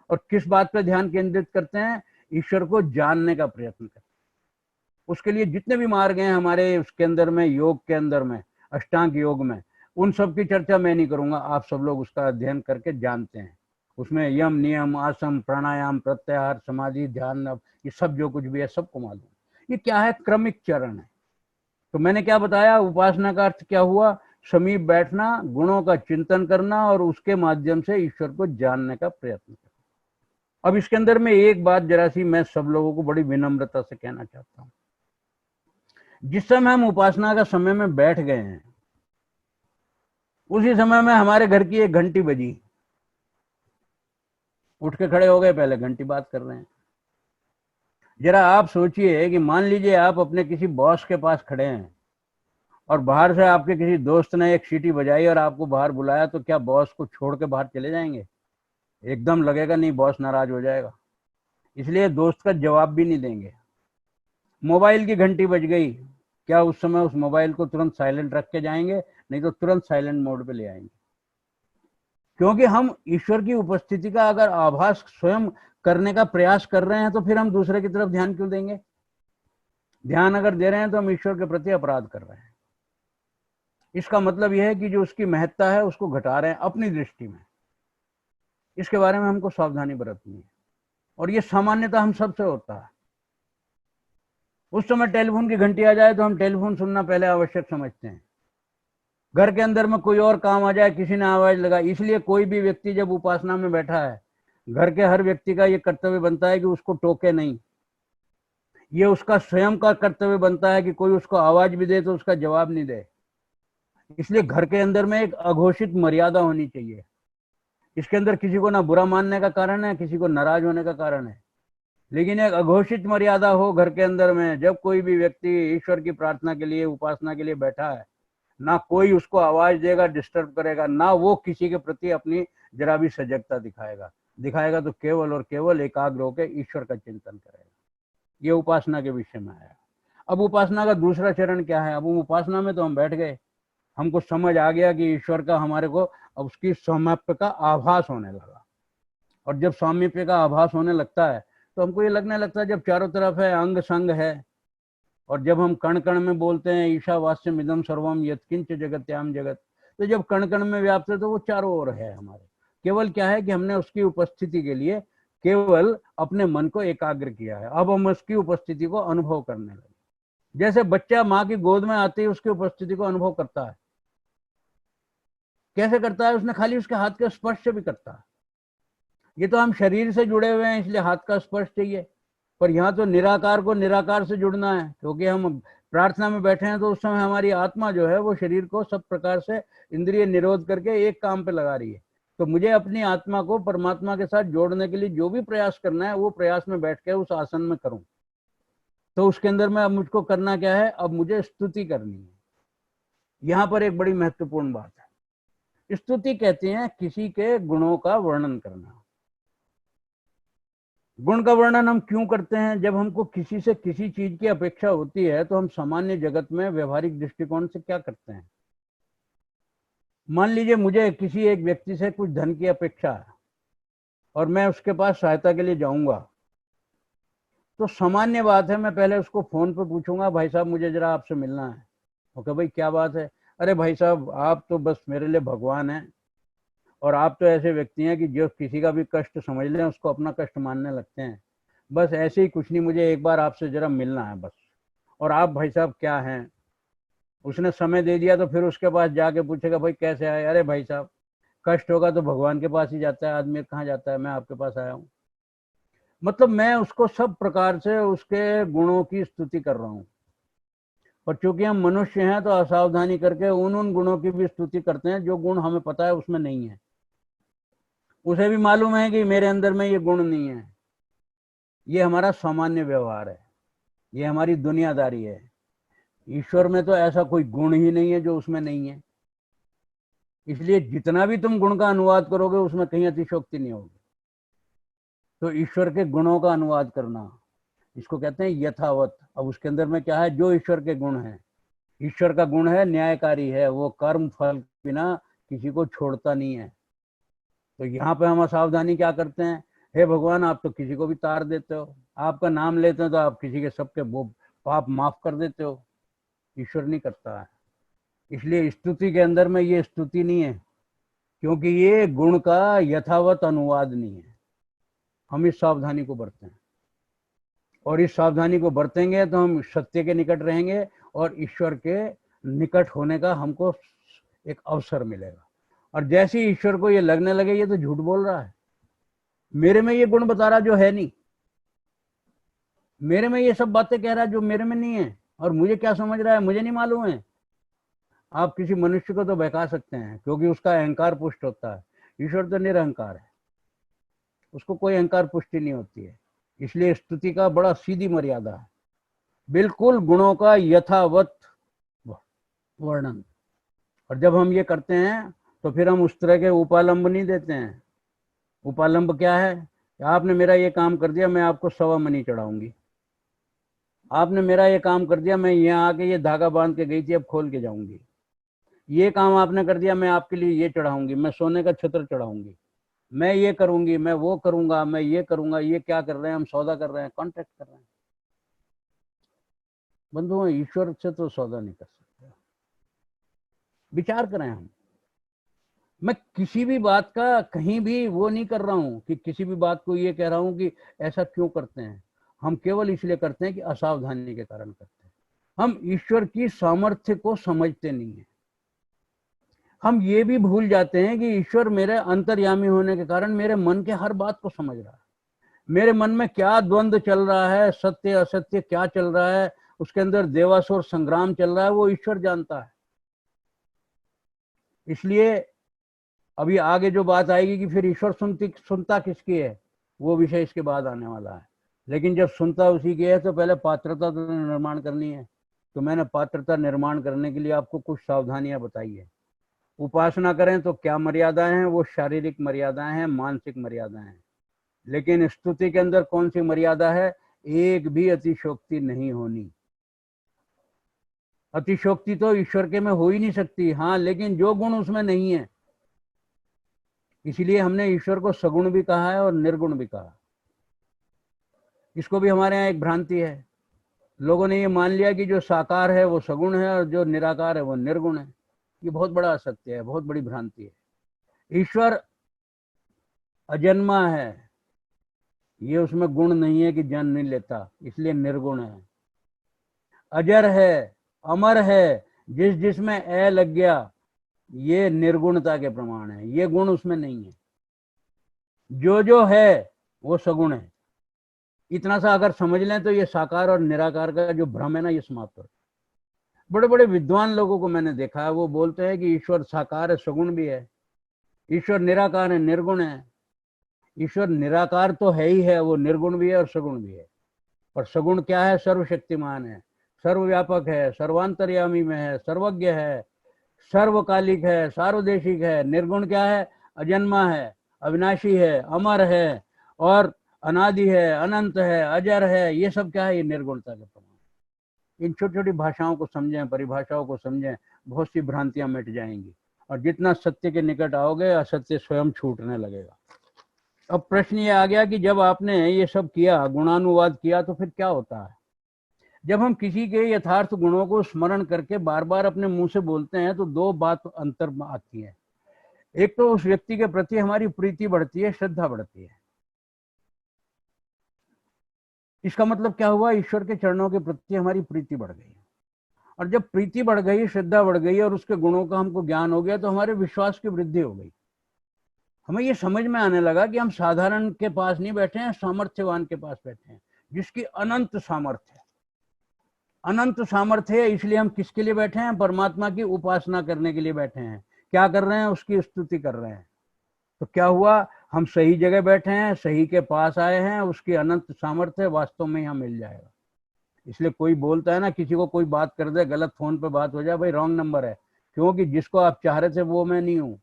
और किस बात पर ध्यान केंद्रित करते हैं? ईश्वर को जानने का प्रयत्न करते हैं। उसके लिए जितने भी मार्ग हैं हमारे उसके अंदर में, योग के अंदर में, अष्टांग योग में, उन सब की चर्चा मैं नहीं करूंगा, आप सब लोग उसका अध्ययन करके जानते हैं। उसमें यम, नियम, आसन, प्राणायाम, प्रत्याहार, समाधि, ध्यान, ये सब जो कुछ भी है सबको मालूम। ये क्या है? क्रमिक चरण है। तो मैंने क्या बताया, उपासना का अर्थ क्या हुआ समीप बैठना, गुणों का चिंतन करना और उसके माध्यम से ईश्वर को जानने का प्रयत्न करना। अब इसके अंदर में एक बात जरा सी मैं सब लोगों को बड़ी विनम्रता से कहना चाहता हूं। जिस समय हम उपासना का समय में बैठ गए हैं, उसी समय में हमारे घर की एक घंटी बजी, उठ के खड़े हो गए, पहले घंटी बात कर रहे हैं। जरा आप सोचिए कि मान लीजिए आप अपने किसी बॉस के पास खड़े हैं और बाहर से आपके किसी दोस्त ने एक सीटी बजाई और आपको बाहर बुलाया, तो क्या बॉस को छोड़ के बाहर चले जाएंगे? एकदम लगेगा नहीं, बॉस नाराज हो जाएगा। इसलिए दोस्त का जवाब भी नहीं देंगे। मोबाइल की घंटी बज गई, क्या उस समय उस मोबाइल को तुरंत साइलेंट रख के जाएंगे? नहीं तो तुरंत साइलेंट मोड पे ले आएंगे। क्योंकि हम ईश्वर की उपस्थिति का अगर आभास स्वयं करने का प्रयास कर रहे हैं, तो फिर हम दूसरे की तरफ ध्यान क्यों देंगे? ध्यान अगर दे रहे हैं तो हम ईश्वर के प्रति अपराध कर रहे हैं। इसका मतलब यह है कि जो उसकी महत्ता है उसको घटा रहे हैं अपनी दृष्टि में। इसके बारे में हमको सावधानी बरतनी है, और ये सामान्यतः हम सबसे होता है। उस समय टेलीफोन की घंटी आ जाए तो हम टेलीफोन सुनना पहले आवश्यक समझते हैं। घर के अंदर में कोई और काम आ जाए, किसी ने आवाज लगाई, इसलिए कोई भी व्यक्ति जब उपासना में बैठा है, घर के हर व्यक्ति का ये कर्तव्य बनता है कि उसको टोके नहीं। ये उसका स्वयं का कर्तव्य बनता है कि कोई उसको आवाज भी दे तो उसका जवाब नहीं दे। इसलिए घर के अंदर में एक अघोषित मर्यादा होनी चाहिए। इसके अंदर किसी को ना बुरा मानने का कारण है, किसी को नाराज होने का कारण है, लेकिन एक अघोषित मर्यादा हो घर के अंदर में। जब कोई भी व्यक्ति ईश्वर की प्रार्थना के लिए, उपासना के लिए बैठा है, ना कोई उसको आवाज देगा, डिस्टर्ब करेगा, ना वो किसी के प्रति अपनी जरा भी सजगता दिखाएगा तो केवल और केवल एकाग्र होकर ईश्वर का चिंतन करेगा। ये उपासना के विषय में आया। अब उपासना का दूसरा चरण क्या है? अब उपासना में तो हम बैठ गए, हमको समझ आ गया कि ईश्वर का हमारे को अब उसकी सामीप्य का आभास होने लगा। और जब सामीप्य का आभास होने लगता है तो हमको ये लगने लगता है जब चारों तरफ है, अंग संग है, और जब हम कण कण में बोलते हैं ईशावास्यम इदम सर्वम यत्किंच जगत्याम जगत, तो जब कण कण में व्याप्त है तो वो चारों ओर है हमारे। केवल क्या है कि हमने उसकी उपस्थिति के लिए केवल अपने मन को एकाग्र किया है। अब हम उसकी उपस्थिति को अनुभव करने लगे। जैसे बच्चा माँ की गोद में आते ही उसकी उपस्थिति को अनुभव करता है। कैसे करता है? उसने खाली उसके हाथ के स्पर्श से भी करता है। ये तो हम शरीर से जुड़े हुए हैं, इसलिए हाथ का स्पर्श चाहिए, पर यहाँ तो निराकार को निराकार से जुड़ना है। क्योंकि हम प्रार्थना में बैठे हैं तो उस समय हमारी आत्मा जो है वो शरीर को सब प्रकार से इंद्रिय निरोध करके एक काम पे लगा रही है। तो मुझे अपनी आत्मा को परमात्मा के साथ जोड़ने के लिए जो भी प्रयास करना है, वो प्रयास में बैठ के उस आसन में करूं। तो उसके अंदर में अब मुझको करना क्या है? अब मुझे स्तुति करनी है। यहाँ पर एक बड़ी महत्वपूर्ण बात है। स्तुति कहते हैं किसी के गुणों का वर्णन करना। गुण का वर्णन हम क्यों करते हैं? जब हमको किसी से किसी चीज की अपेक्षा होती है तो हम सामान्य जगत में व्यवहारिक दृष्टिकोण से क्या करते हैं? मान लीजिए मुझे किसी एक व्यक्ति से कुछ धन की अपेक्षा है और मैं उसके पास सहायता के लिए जाऊंगा, तो सामान्य बात है मैं पहले उसको फोन पे पूछूंगा, भाई साहब मुझे जरा आपसे मिलना है। ओके भाई, क्या बात है? अरे भाई साहब, आप तो बस मेरे लिए भगवान हैं, और आप तो ऐसे व्यक्ति हैं कि जो किसी का भी कष्ट समझ लें उसको अपना कष्ट मानने लगते हैं। बस ऐसे ही, कुछ नहीं, मुझे एक बार आपसे जरा मिलना है बस। और आप भाई साहब क्या हैं? उसने समय दे दिया तो फिर उसके पास जाके पूछेगा, भाई कैसे आए? अरे भाई साहब, कष्ट होगा तो भगवान के पास ही जाता है आदमी, कहाँ जाता है? मैं आपके पास आया हूँ। मतलब मैं उसको सब प्रकार से उसके गुणों की स्तुति कर रहा हूँ। और चूंकि हम मनुष्य हैं तो असावधानी करके उन गुणों की भी स्तुति करते हैं जो गुण हमें पता है उसमें नहीं है। उसे भी मालूम है कि मेरे अंदर में ये गुण नहीं है। ये हमारा सामान्य व्यवहार है, ये हमारी दुनियादारी है। ईश्वर में तो ऐसा कोई गुण ही नहीं है जो उसमें नहीं है। इसलिए जितना भी तुम गुण का अनुवाद करोगे उसमें कहीं अतिशयोक्ति नहीं होगी। तो ईश्वर के गुणों का अनुवाद करना, इसको कहते हैं यथावत। अब उसके अंदर में क्या है? जो ईश्वर के गुण हैं। ईश्वर का गुण है न्यायकारी है, वो कर्म फल बिना किसी को छोड़ता नहीं है। तो यहाँ पे हम असावधानी क्या करते हैं? हे भगवान, आप तो किसी को भी तार देते हो, आपका नाम लेते हो तो आप किसी के सबके वो पाप माफ कर देते हो। ईश्वर नहीं करता है। इसलिए स्तुति के अंदर में ये स्तुति नहीं है, क्योंकि ये गुण का यथावत अनुवाद नहीं है। हम इस सावधानी को बरतें, और इस सावधानी को बरतेंगे तो हम सत्य के निकट रहेंगे और ईश्वर के निकट होने का हमको एक अवसर मिलेगा। और जैसे ही ईश्वर को ये लगने लगे ये तो झूठ बोल रहा है, मेरे में ये गुण बता रहा जो है नहीं, मेरे में ये सब बातें कह रहा है जो मेरे में नहीं है, और मुझे क्या समझ रहा है मुझे नहीं मालूम है। आप किसी मनुष्य को तो बहका सकते हैं क्योंकि उसका अहंकार पुष्ट होता है, ईश्वर तो निरहंकार है, उसको कोई अहंकार पुष्टि नहीं होती है। इसलिए स्तुति का बड़ा सीधी मर्यादा है, बिल्कुल गुणों का यथावत वर्णन। और जब हम ये करते हैं तो फिर हम उस तरह के उपालंब नहीं देते हैं। उपालंब क्या है? आपने मेरा ये काम कर दिया, मैं आपको 1.25 मनी चढ़ाऊंगी। आपने मेरा ये काम कर दिया, मैं यहाँ आके ये धागा बांध के गई थी, अब खोल के जाऊंगी। ये काम आपने कर दिया, मैं आपके लिए ये चढ़ाऊंगी, मैं सोने का छत्र चढ़ाऊंगी, मैं ये करूंगी, मैं वो करूंगा, मैं ये करूंगा। ये क्या कर रहे हैं? हम सौदा कर रहे हैं, कॉन्ट्रैक्ट कर रहे हैं। बंधुओं, ईश्वर से तो सौदा नहीं कर सकते। विचार करें हम। मैं किसी भी बात का कहीं भी वो नहीं कर रहा हूं कि किसी भी बात को ये कह रहा हूं कि ऐसा क्यों करते हैं। हम केवल इसलिए करते हैं कि असावधानी के कारण करते हैं। हम ईश्वर की सामर्थ्य को समझते नहीं है। हम ये भी भूल जाते हैं कि ईश्वर मेरे अंतर्यामी होने के कारण मेरे मन के हर बात को समझ रहा है। मेरे मन में क्या द्वंद्व चल रहा है, सत्य असत्य क्या चल रहा है, उसके अंदर देवासुर संग्राम चल रहा है, वो ईश्वर जानता है। इसलिए अभी आगे जो बात आएगी कि फिर ईश्वर सुनता किसकी है, वो विषय इसके बाद आने वाला है। लेकिन जब सुनता उसी की है तो पहले पात्रता तो निर्माण करनी है। तो मैंने पात्रता निर्माण करने के लिए आपको कुछ सावधानियां बताई है। उपासना करें तो क्या मर्यादाएं हैं? वो शारीरिक मर्यादाएं हैं, मानसिक मर्यादाएं हैं। लेकिन स्तुति के अंदर कौन सी मर्यादा है? एक भी अतिशोक्ति नहीं होनी। अतिशोक्ति तो ईश्वर के में हो ही नहीं सकती। हाँ, लेकिन जो गुण उसमें नहीं है, इसलिए हमने ईश्वर को सगुण भी कहा है और निर्गुण भी कहा। इसको भी हमारे यहाँ एक भ्रांति है। लोगों ने ये मान लिया कि जो साकार है वो सगुण है और जो निराकार है वो निर्गुण है। ये बहुत बड़ा असत्य है, बहुत बड़ी भ्रांति है। ईश्वर अजन्मा है, ये उसमें गुण नहीं है कि जन्म नहीं लेता, इसलिए निर्गुण है। अजर है, अमर है, जिस जिसमें ए लग गया, ये निर्गुणता के प्रमाण है। ये गुण उसमें नहीं है। जो है वो सगुण है। इतना सा अगर समझ लें तो ये साकार और निराकार का जो भ्रम है ना, ये समाप्त हो। बड़े बड़े विद्वान लोगों को मैंने देखा है, वो बोलते हैं कि ईश्वर साकार है, सगुण भी है। ईश्वर निराकार है, निर्गुण है। ईश्वर निराकार तो है ही है, वो निर्गुण भी है और सगुण भी है। और सगुण क्या है? सर्वशक्तिमान है, सर्वव्यापक है, सर्वांतर्यामी में है, सर्वज्ञ है, सर्वकालिक है, सार्वदेशिक है। निर्गुण क्या है? अजन्मा है, अविनाशी है, अमर है और अनादि है, अनंत है, अजर है। ये सब क्या है? ये निर्गुणता के प्रमाण। इन छोटी छोटी भाषाओं को समझें, परिभाषाओं को समझें, बहुत सी भ्रांतियां मिट जाएंगी। और जितना सत्य के निकट आओगे, असत्य स्वयं छूटने लगेगा। अब प्रश्न ये आ गया कि जब आपने ये सब किया, गुणानुवाद किया, तो फिर क्या होता है? जब हम किसी के यथार्थ गुणों को स्मरण करके बार बार अपने मुंह से बोलते हैं तो 2 बात अंतर आती है। एक तो उस व्यक्ति के प्रति हमारी प्रीति बढ़ती है, श्रद्धा बढ़ती है। इसका मतलब क्या हुआ? ईश्वर के चरणों के प्रति हमारी प्रीति बढ़ गई। और जब प्रीति बढ़ गई, श्रद्धा बढ़ गई और उसके गुणों का हमको ज्ञान हो गया, तो हमारे विश्वास की वृद्धि हो गई। हमें ये समझ में आने लगा कि हम साधारण के पास नहीं बैठे हैं, सामर्थ्यवान के पास बैठे हैं, जिसकी अनंत सामर्थ्य है। अनंत सामर्थ्य है, इसलिए हम किसके लिए बैठे हैं? परमात्मा की उपासना करने के लिए बैठे हैं। क्या कर रहे हैं? उसकी स्तुति कर रहे हैं। तो क्या हुआ? हम सही जगह बैठे हैं, सही के पास आए हैं, उसकी अनंत सामर्थ्य वास्तव में यहाँ मिल जाएगा। इसलिए कोई बोलता है ना, किसी को कोई बात कर दे, गलत फोन पे बात हो जाए, भाई रॉन्ग नंबर है, क्योंकि जिसको आप चाह रहे थे वो मैं नहीं हूँ।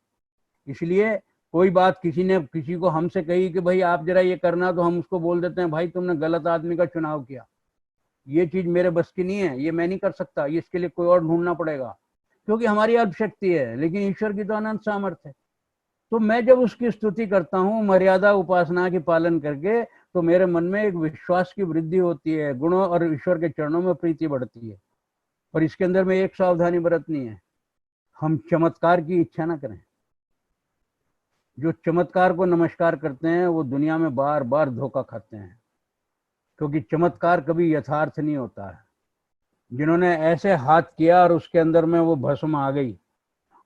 इसलिए कोई बात किसी ने किसी को हमसे कही कि भाई आप जरा ये करना, तो हम उसको बोल देते हैं भाई तुमने गलत आदमी का चुनाव किया, ये चीज मेरे बस की नहीं है, ये मैं नहीं कर सकता, इसके लिए कोई और ढूंढना पड़ेगा, क्योंकि हमारी अल्प शक्ति है। लेकिन ईश्वर की तो अनंत सामर्थ्य है। तो मैं जब उसकी स्तुति करता हूँ मर्यादा उपासना के पालन करके, तो मेरे मन में एक विश्वास की वृद्धि होती है, गुणों और ईश्वर के चरणों में प्रीति बढ़ती है। पर इसके अंदर में एक सावधानी बरतनी है, हम चमत्कार की इच्छा ना करें। जो चमत्कार को नमस्कार करते हैं वो दुनिया में बार बार धोखा खाते हैं, क्योंकि चमत्कार कभी यथार्थ नहीं होता है। जिन्होंने ऐसे हाथ किया और उसके अंदर में वो भस्म आ गई,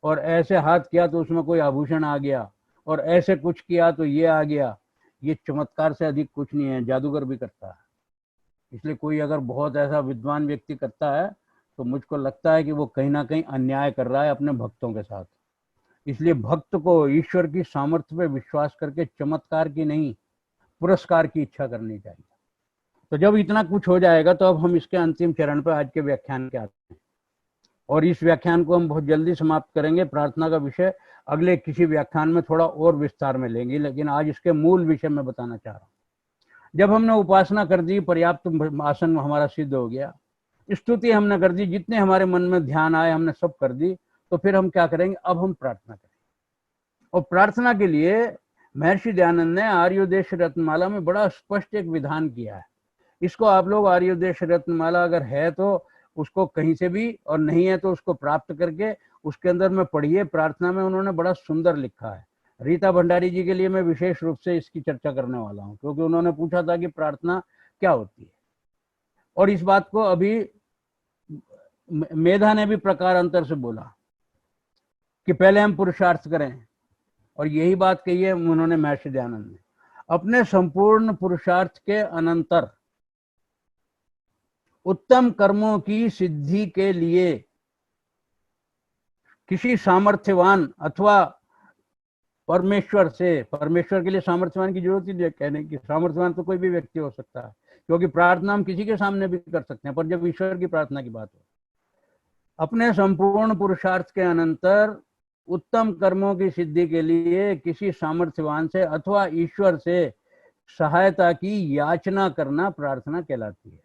और ऐसे हाथ किया तो उसमें कोई आभूषण आ गया, और ऐसे कुछ किया तो ये आ गया। ये चमत्कार से अधिक कुछ नहीं है, जादूगर भी करता है। इसलिए कोई अगर बहुत ऐसा विद्वान व्यक्ति करता है तो मुझको लगता है कि वो कहीं ना कहीं अन्याय कर रहा है अपने भक्तों के साथ। इसलिए भक्त को ईश्वर की सामर्थ्य पे विश्वास करके चमत्कार की नहीं, पुरस्कार की इच्छा करनी चाहिए। तो जब इतना कुछ हो जाएगा तो अब हम इसके अंतिम चरण पर आज के व्याख्यान के आते हैं, और इस व्याख्यान को हम बहुत जल्दी समाप्त करेंगे। प्रार्थना का विषय अगले किसी व्याख्यान में थोड़ा और विस्तार में लेंगे, लेकिन आज इसके मूल विषय में बताना चाह रहा हूँ। जब हमने उपासना कर दी, पर्याप्त आसन हमारा सिद्ध हो गया, स्तुति हमने कर दी, जितने हमारे मन में ध्यान आए हमने सब कर दी, तो फिर हम क्या करेंगे? अब हम प्रार्थना करेंगे। और प्रार्थना के लिए महर्षि दयानंद ने आर्योदेश रत्नमाला में बड़ा स्पष्ट एक विधान किया है। इसको आप लोग आर्योदेश रत्नमाला अगर है तो उसको कहीं से भी, और नहीं है तो उसको प्राप्त करके उसके अंदर में पढ़िए। प्रार्थना में उन्होंने बड़ा सुंदर लिखा है। रीता भंडारी जी के लिए मैं विशेष रूप से इसकी चर्चा करने वाला हूँ, क्योंकि उन्होंने पूछा था कि प्रार्थना क्या होती है, और इस बात को अभी मेधा ने भी प्रकार अंतर से बोला कि पहले हम पुरुषार्थ करें, और यही बात कही है उन्होंने महर्षि दयानंद ने। अपने संपूर्ण पुरुषार्थ के अनंतर उत्तम कर्मों की सिद्धि के लिए किसी सामर्थ्यवान अथवा परमेश्वर से, परमेश्वर के लिए सामर्थ्यवान की जरूरत ही नहीं है कहने की, सामर्थ्यवान तो कोई भी व्यक्ति हो सकता है, क्योंकि प्रार्थना हम किसी के सामने भी कर सकते हैं, पर जब ईश्वर की प्रार्थना की बात हो, अपने संपूर्ण पुरुषार्थ के अनंतर उत्तम कर्मों की सिद्धि के लिए किसी सामर्थ्यवान से अथवा ईश्वर से सहायता की याचना करना प्रार्थना कहलाती है।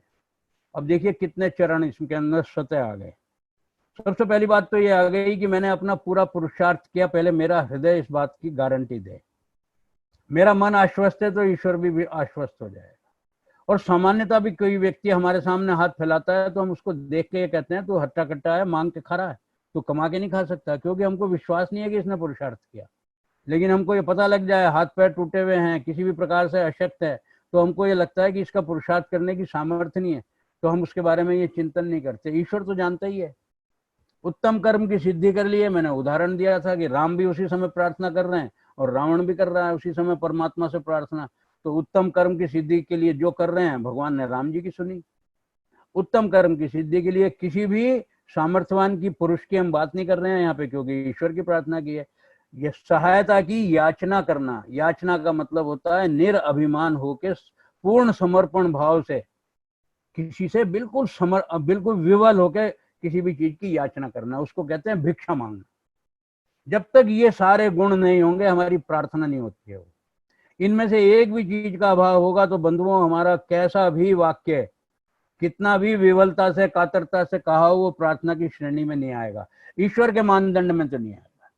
अब देखिए कितने चरण इसके अंदर स्वतः आ गए। सबसे पहली बात तो ये आ गई कि मैंने अपना पूरा पुरुषार्थ किया, पहले मेरा हृदय इस बात की गारंटी दे। मेरा मन आश्वस्त है तो ईश्वर भी आश्वस्त हो जाएगा। और सामान्यता भी कोई व्यक्ति हमारे सामने हाथ फैलाता है तो हम उसको देख के ये कहते हैं, तू हट्टा कट्टा है, मांग के खा रहा है, तू कमा के नहीं खा सकता, क्योंकि हमको विश्वास नहीं है कि इसने पुरुषार्थ किया। लेकिन हमको ये पता लग जाए हाथ पैर टूटे हुए हैं, किसी भी प्रकार से अशक्त है, तो हमको ये लगता है कि इसका पुरुषार्थ करने की सामर्थ्य नहीं है, तो हम उसके बारे में ये चिंतन नहीं करते। ईश्वर तो जानता ही है। उत्तम कर्म की सिद्धि कर लिए, मैंने उदाहरण दिया था कि राम भी उसी समय प्रार्थना कर रहे हैं और रावण भी कर रहा है उसी समय परमात्मा से प्रार्थना। तो उत्तम कर्म की सिद्धि के लिए जो कर रहे हैं, भगवान ने राम जी की सुनी। उत्तम कर्म की सिद्धि के लिए किसी भी सामर्थ्यवान की, पुरुष की हम बात नहीं कर रहे हैं यहाँ पे, क्योंकि ईश्वर की प्रार्थना की है। ये सहायता की याचना करना, याचना का मतलब होता है निरअभिमान होके पूर्ण समर्पण भाव से किसी से बिल्कुल विवल होके किसी भी चीज की याचना करना, उसको कहते हैं भिक्षा मांगना। जब तक ये सारे गुण नहीं होंगे हमारी प्रार्थना नहीं होती है। इनमें से एक भी चीज का अभाव होगा तो बंधुओं हमारा कैसा भी वाक्य, कितना भी विवलता से, कातरता से कहा हो, वो प्रार्थना की श्रेणी में नहीं आएगा, ईश्वर के मानदंड में तो नहीं आएगा।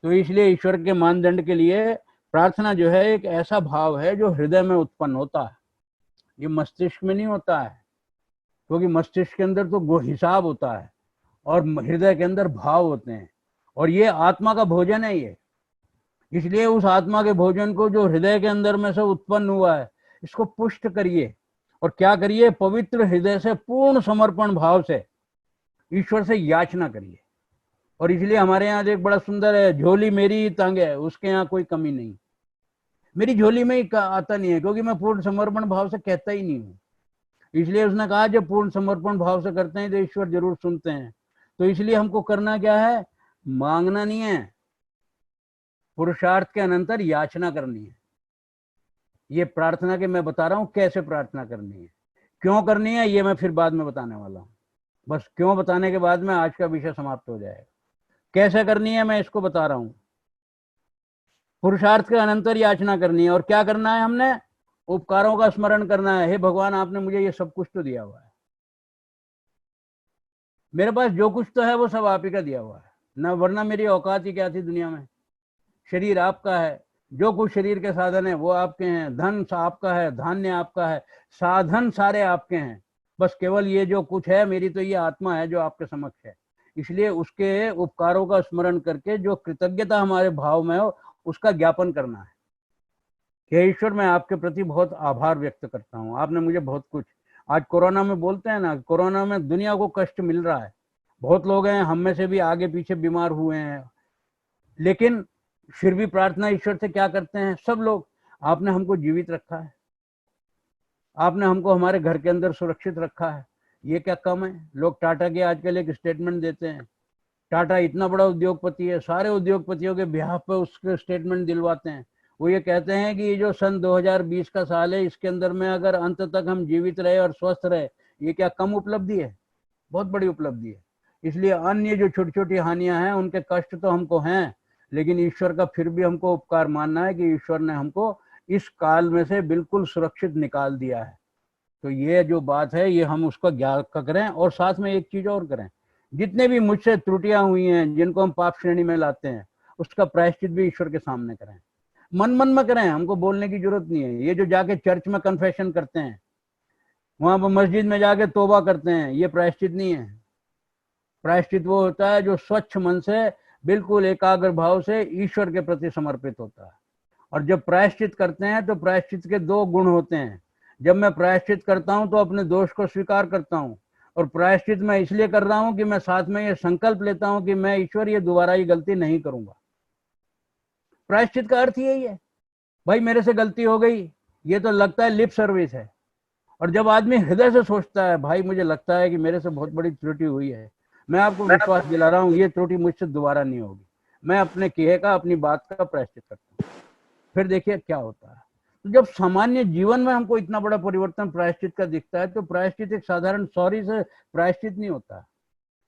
तो इसलिए ईश्वर के मानदंड के लिए प्रार्थना जो है एक ऐसा भाव है जो हृदय में उत्पन्न होता है, ये मस्तिष्क में नहीं होता है, क्योंकि मस्तिष्क के अंदर तो हिसाब होता है और हृदय के अंदर भाव होते हैं, और ये आत्मा का भोजन है ये। इसलिए उस आत्मा के भोजन को जो हृदय के अंदर में से उत्पन्न हुआ है, इसको पुष्ट करिए। और क्या करिए? पवित्र हृदय से, पूर्ण समर्पण भाव से ईश्वर से याचना करिए। और इसलिए हमारे यहाँ एक बड़ा सुंदर है, झोली मेरी तांगे है, उसके यहाँ कोई कमी नहीं। मेरी झोली में ही आता नहीं है, क्योंकि मैं पूर्ण समर्पण भाव से कहता ही नहीं हूँ। इसलिए उसने कहा जब पूर्ण समर्पण भाव से करते हैं तो ईश्वर जरूर सुनते हैं। तो इसलिए हमको करना क्या है? मांगना नहीं है, पुरुषार्थ के अनंतर याचना करनी है। ये प्रार्थना के मैं बता रहा हूं कैसे प्रार्थना करनी है, क्यों करनी है, ये मैं फिर बाद में बताने वाला हूं। बस क्यों बताने के बाद में आज का विषय समाप्त हो जाएगा। कैसे करनी है मैं इसको बता रहा हूं। पुरुषार्थ के अनंतर याचना करनी है। और क्या करना है? हमने उपकारों का स्मरण करना है। हे भगवान, आपने मुझे ये सब कुछ तो दिया हुआ है, मेरे पास जो कुछ तो है वो सब आप ही का दिया हुआ है ना, वरना मेरी औकात ही क्या थी दुनिया में। शरीर आपका है, जो कुछ शरीर के साधन है वो आपके हैं, धन आपका है, धान्य आपका है, साधन सारे आपके हैं। बस केवल ये जो कुछ है, मेरी तो ये आत्मा है जो आपके समक्ष है। इसलिए उसके उपकारों का स्मरण करके जो कृतज्ञता हमारे भाव में हो उसका ज्ञापन करना है कि ईश्वर मैं आपके प्रति बहुत आभार व्यक्त करता हूँ, आपने मुझे बहुत कुछ। आज कोरोना में बोलते हैं ना, कोरोना में दुनिया को कष्ट मिल रहा है, बहुत लोग हैं, हम में से भी आगे पीछे बीमार हुए हैं, लेकिन फिर भी प्रार्थना ईश्वर से क्या करते हैं सब लोग? आपने हमको जीवित रखा है, आपने हमको हमारे घर के अंदर सुरक्षित रखा है, ये क्या कम है? लोग टाटा के आजकल एक स्टेटमेंट देते हैं, टाटा इतना बड़ा उद्योगपति है, सारे उद्योगपतियों के बिहाफ पे उसके स्टेटमेंट दिलवाते हैं। वो ये कहते हैं कि ये जो सन 2020 का साल है, इसके अंदर में अगर अंत तक हम जीवित रहे और स्वस्थ रहे, ये क्या कम उपलब्धि है? बहुत बड़ी उपलब्धि है। इसलिए अन्य जो छोटी छोटी हानियां हैं, उनके कष्ट तो हमको हैं, लेकिन ईश्वर का फिर भी हमको उपकार मानना है कि ईश्वर ने हमको इस काल में से बिल्कुल सुरक्षित निकाल दिया है। तो ये जो बात है, ये हम उसका ज्ञान करें, और साथ में एक चीज और करें, जितने भी मुझसे त्रुटियां हुई हैं, जिनको हम पाप श्रेणी में लाते हैं, उसका प्रायश्चित भी ईश्वर के सामने करें। मन मन में करें, हमको बोलने की जरूरत नहीं है। ये जो जाके चर्च में कन्फेशन करते हैं, वहां पर मस्जिद में जाके तौबा करते हैं, ये प्रायश्चित नहीं है। प्रायश्चित वो होता है जो स्वच्छ मन से, बिल्कुल एकाग्र भाव से ईश्वर के प्रति समर्पित होता है। और जब प्रायश्चित करते हैं तो प्रायश्चित के दो गुण होते हैं। जब मैं प्रायश्चित करता हूं तो अपने दोष को स्वीकार करता हूं, और प्रायश्चित मैं इसलिए कर रहा हूं कि मैं साथ में ये संकल्प लेता हूं कि मैं ईश्वर ये दोबारा ये गलती नहीं करूंगा। प्रायश्चित का अर्थ यही है, भाई मेरे से गलती हो गई, ये तो लगता है लिप सर्विस है। और जब आदमी हृदय से सोचता है, भाई मुझे लगता है कि मेरे से बहुत बड़ी त्रुटि हुई है, मैं आपको विश्वास दिला रहा हूँ ये त्रुटि मुझसे दोबारा नहीं होगी, मैं अपने किए का, अपनी बात का प्रायश्चित करता हूँ, फिर देखिए क्या होता है। तो जब सामान्य जीवन में हमको इतना बड़ा परिवर्तन प्रायश्चित का दिखता है, तो प्रायश्चित एक साधारण सॉरी से प्रायश्चित नहीं होता।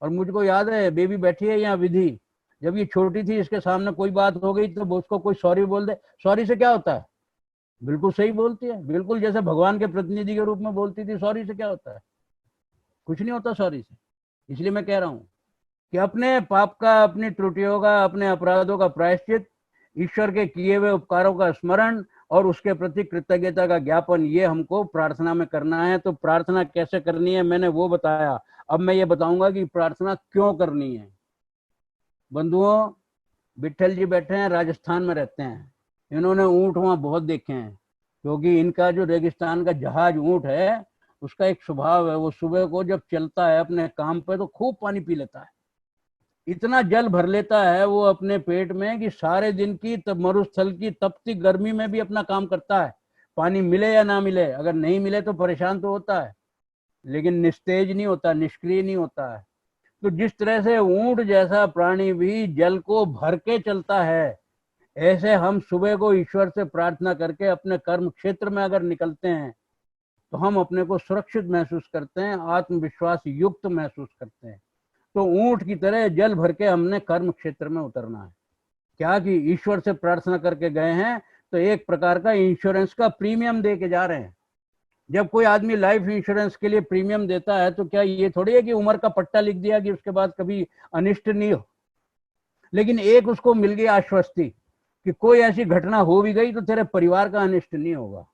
और मुझको याद है, बेबी बैठी है यहाँ विधि, जब ये छोटी थी, इसके सामने कोई बात हो गई तो उसको कोई सॉरी बोल दे, सॉरी से क्या होता है? बिल्कुल सही बोलती है, बिल्कुल जैसे भगवान के प्रतिनिधि के रूप में बोलती थी। सॉरी से क्या होता है? कुछ नहीं होता सॉरी से। इसलिए मैं कह रहा हूँ कि अपने पाप का, अपनी त्रुटियों का, अपने अपराधों का प्रायश्चित, ईश्वर के किए हुए उपकारों का स्मरण और उसके प्रति कृतज्ञता का ज्ञापन, ये हमको प्रार्थना में करना है। तो प्रार्थना कैसे करनी है मैंने वो बताया, अब मैं ये बताऊंगा कि प्रार्थना क्यों करनी है। बंधुओं, विट्ठल जी बैठे हैं, राजस्थान में रहते हैं, इन्होंने ऊंट वहां बहुत देखे हैं, क्योंकि इनका जो रेगिस्तान का जहाज ऊंट है, उसका एक स्वभाव है, वो सुबह को जब चलता है अपने काम पे तो खूब पानी पी लेता है, इतना जल भर लेता है वो अपने पेट में कि सारे दिन की मरुस्थल की तपती गर्मी में भी अपना काम करता है, पानी मिले या ना मिले। अगर नहीं मिले तो परेशान तो होता है, लेकिन निस्तेज नहीं होता, निष्क्रिय नहीं होता है। तो जिस तरह से ऊंट जैसा प्राणी भी जल को भर के चलता है, ऐसे हम सुबह को ईश्वर से प्रार्थना करके अपने कर्म क्षेत्र में अगर निकलते हैं, तो हम अपने को सुरक्षित महसूस करते हैं, आत्मविश्वास युक्त महसूस करते हैं। तो ऊंट की तरह जल भर के हमने कर्म क्षेत्र में उतरना है। क्या कि ईश्वर से प्रार्थना करके गए हैं, तो एक प्रकार का इंश्योरेंस का प्रीमियम दे के जा रहे हैं। जब कोई आदमी लाइफ इंश्योरेंस के लिए प्रीमियम देता है, तो क्या ये थोड़ी है कि उम्र का पट्टा लिख दिया कि उसके बाद कभी अनिष्ट नहीं हो, लेकिन एक उसको मिल गई आश्वस्ति कि कोई ऐसी घटना हो भी गई तो तेरे परिवार का अनिष्ट नहीं होगा।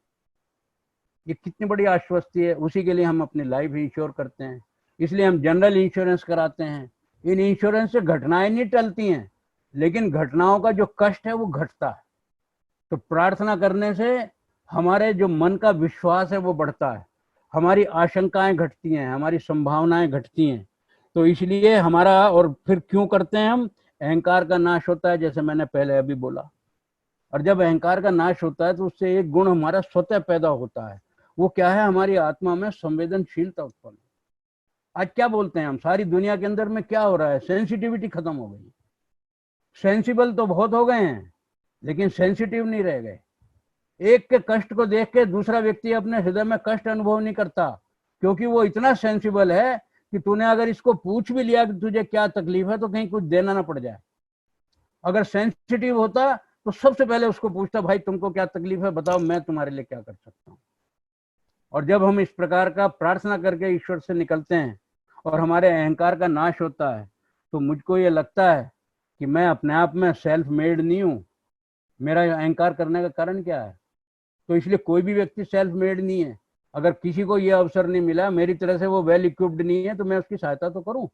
ये कितनी बड़ी आश्वस्ति है, उसी के लिए हम अपनी लाइफ इंश्योर करते हैं। इसलिए हम जनरल इंश्योरेंस कराते हैं। इन इंश्योरेंस से घटनाएं नहीं टलती हैं, लेकिन घटनाओं का जो कष्ट है वो घटता है। तो प्रार्थना करने से हमारे जो मन का विश्वास है वो बढ़ता है, हमारी आशंकाएं घटती हैं, हमारी संभावनाएं घटती हैं। तो इसलिए हमारा, और फिर क्यों करते हैं हम? अहंकार का नाश होता है, जैसे मैंने पहले अभी बोला। और जब अहंकार का नाश होता है तो उससे एक गुण हमारा स्वतः पैदा होता है। वो क्या है? हमारी आत्मा में संवेदनशीलता उत्पन्न। आज क्या बोलते हैं हम, सारी दुनिया के अंदर में क्या हो रहा है? सेंसिटिविटी खत्म हो गई। सेंसिबल तो बहुत हो गए हैं, लेकिन सेंसिटिव नहीं रह गए। एक के कष्ट को देख के दूसरा व्यक्ति अपने हृदय में कष्ट अनुभव नहीं करता, क्योंकि वो इतना सेंसिबल है कि तूने अगर इसको पूछ भी लिया कि तुझे क्या तकलीफ है, तो कहीं कुछ देना ना पड़ जाए। अगर सेंसिटिव होता तो सबसे पहले उसको पूछता, भाई तुमको क्या तकलीफ है, बताओ, मैं तुम्हारे लिए क्या कर सकता हूँ। और जब हम इस प्रकार का प्रार्थना करके ईश्वर से निकलते हैं और हमारे अहंकार का नाश होता है, तो मुझको ये लगता है कि मैं अपने आप में सेल्फ मेड नहीं हूँ। मेरा अहंकार करने का कारण क्या है? तो इसलिए कोई भी व्यक्ति सेल्फ मेड नहीं है। अगर किसी को यह अवसर नहीं मिला, मेरी तरह से वो वेल इक्विप्ड नहीं है, तो मैं उसकी सहायता तो करूं।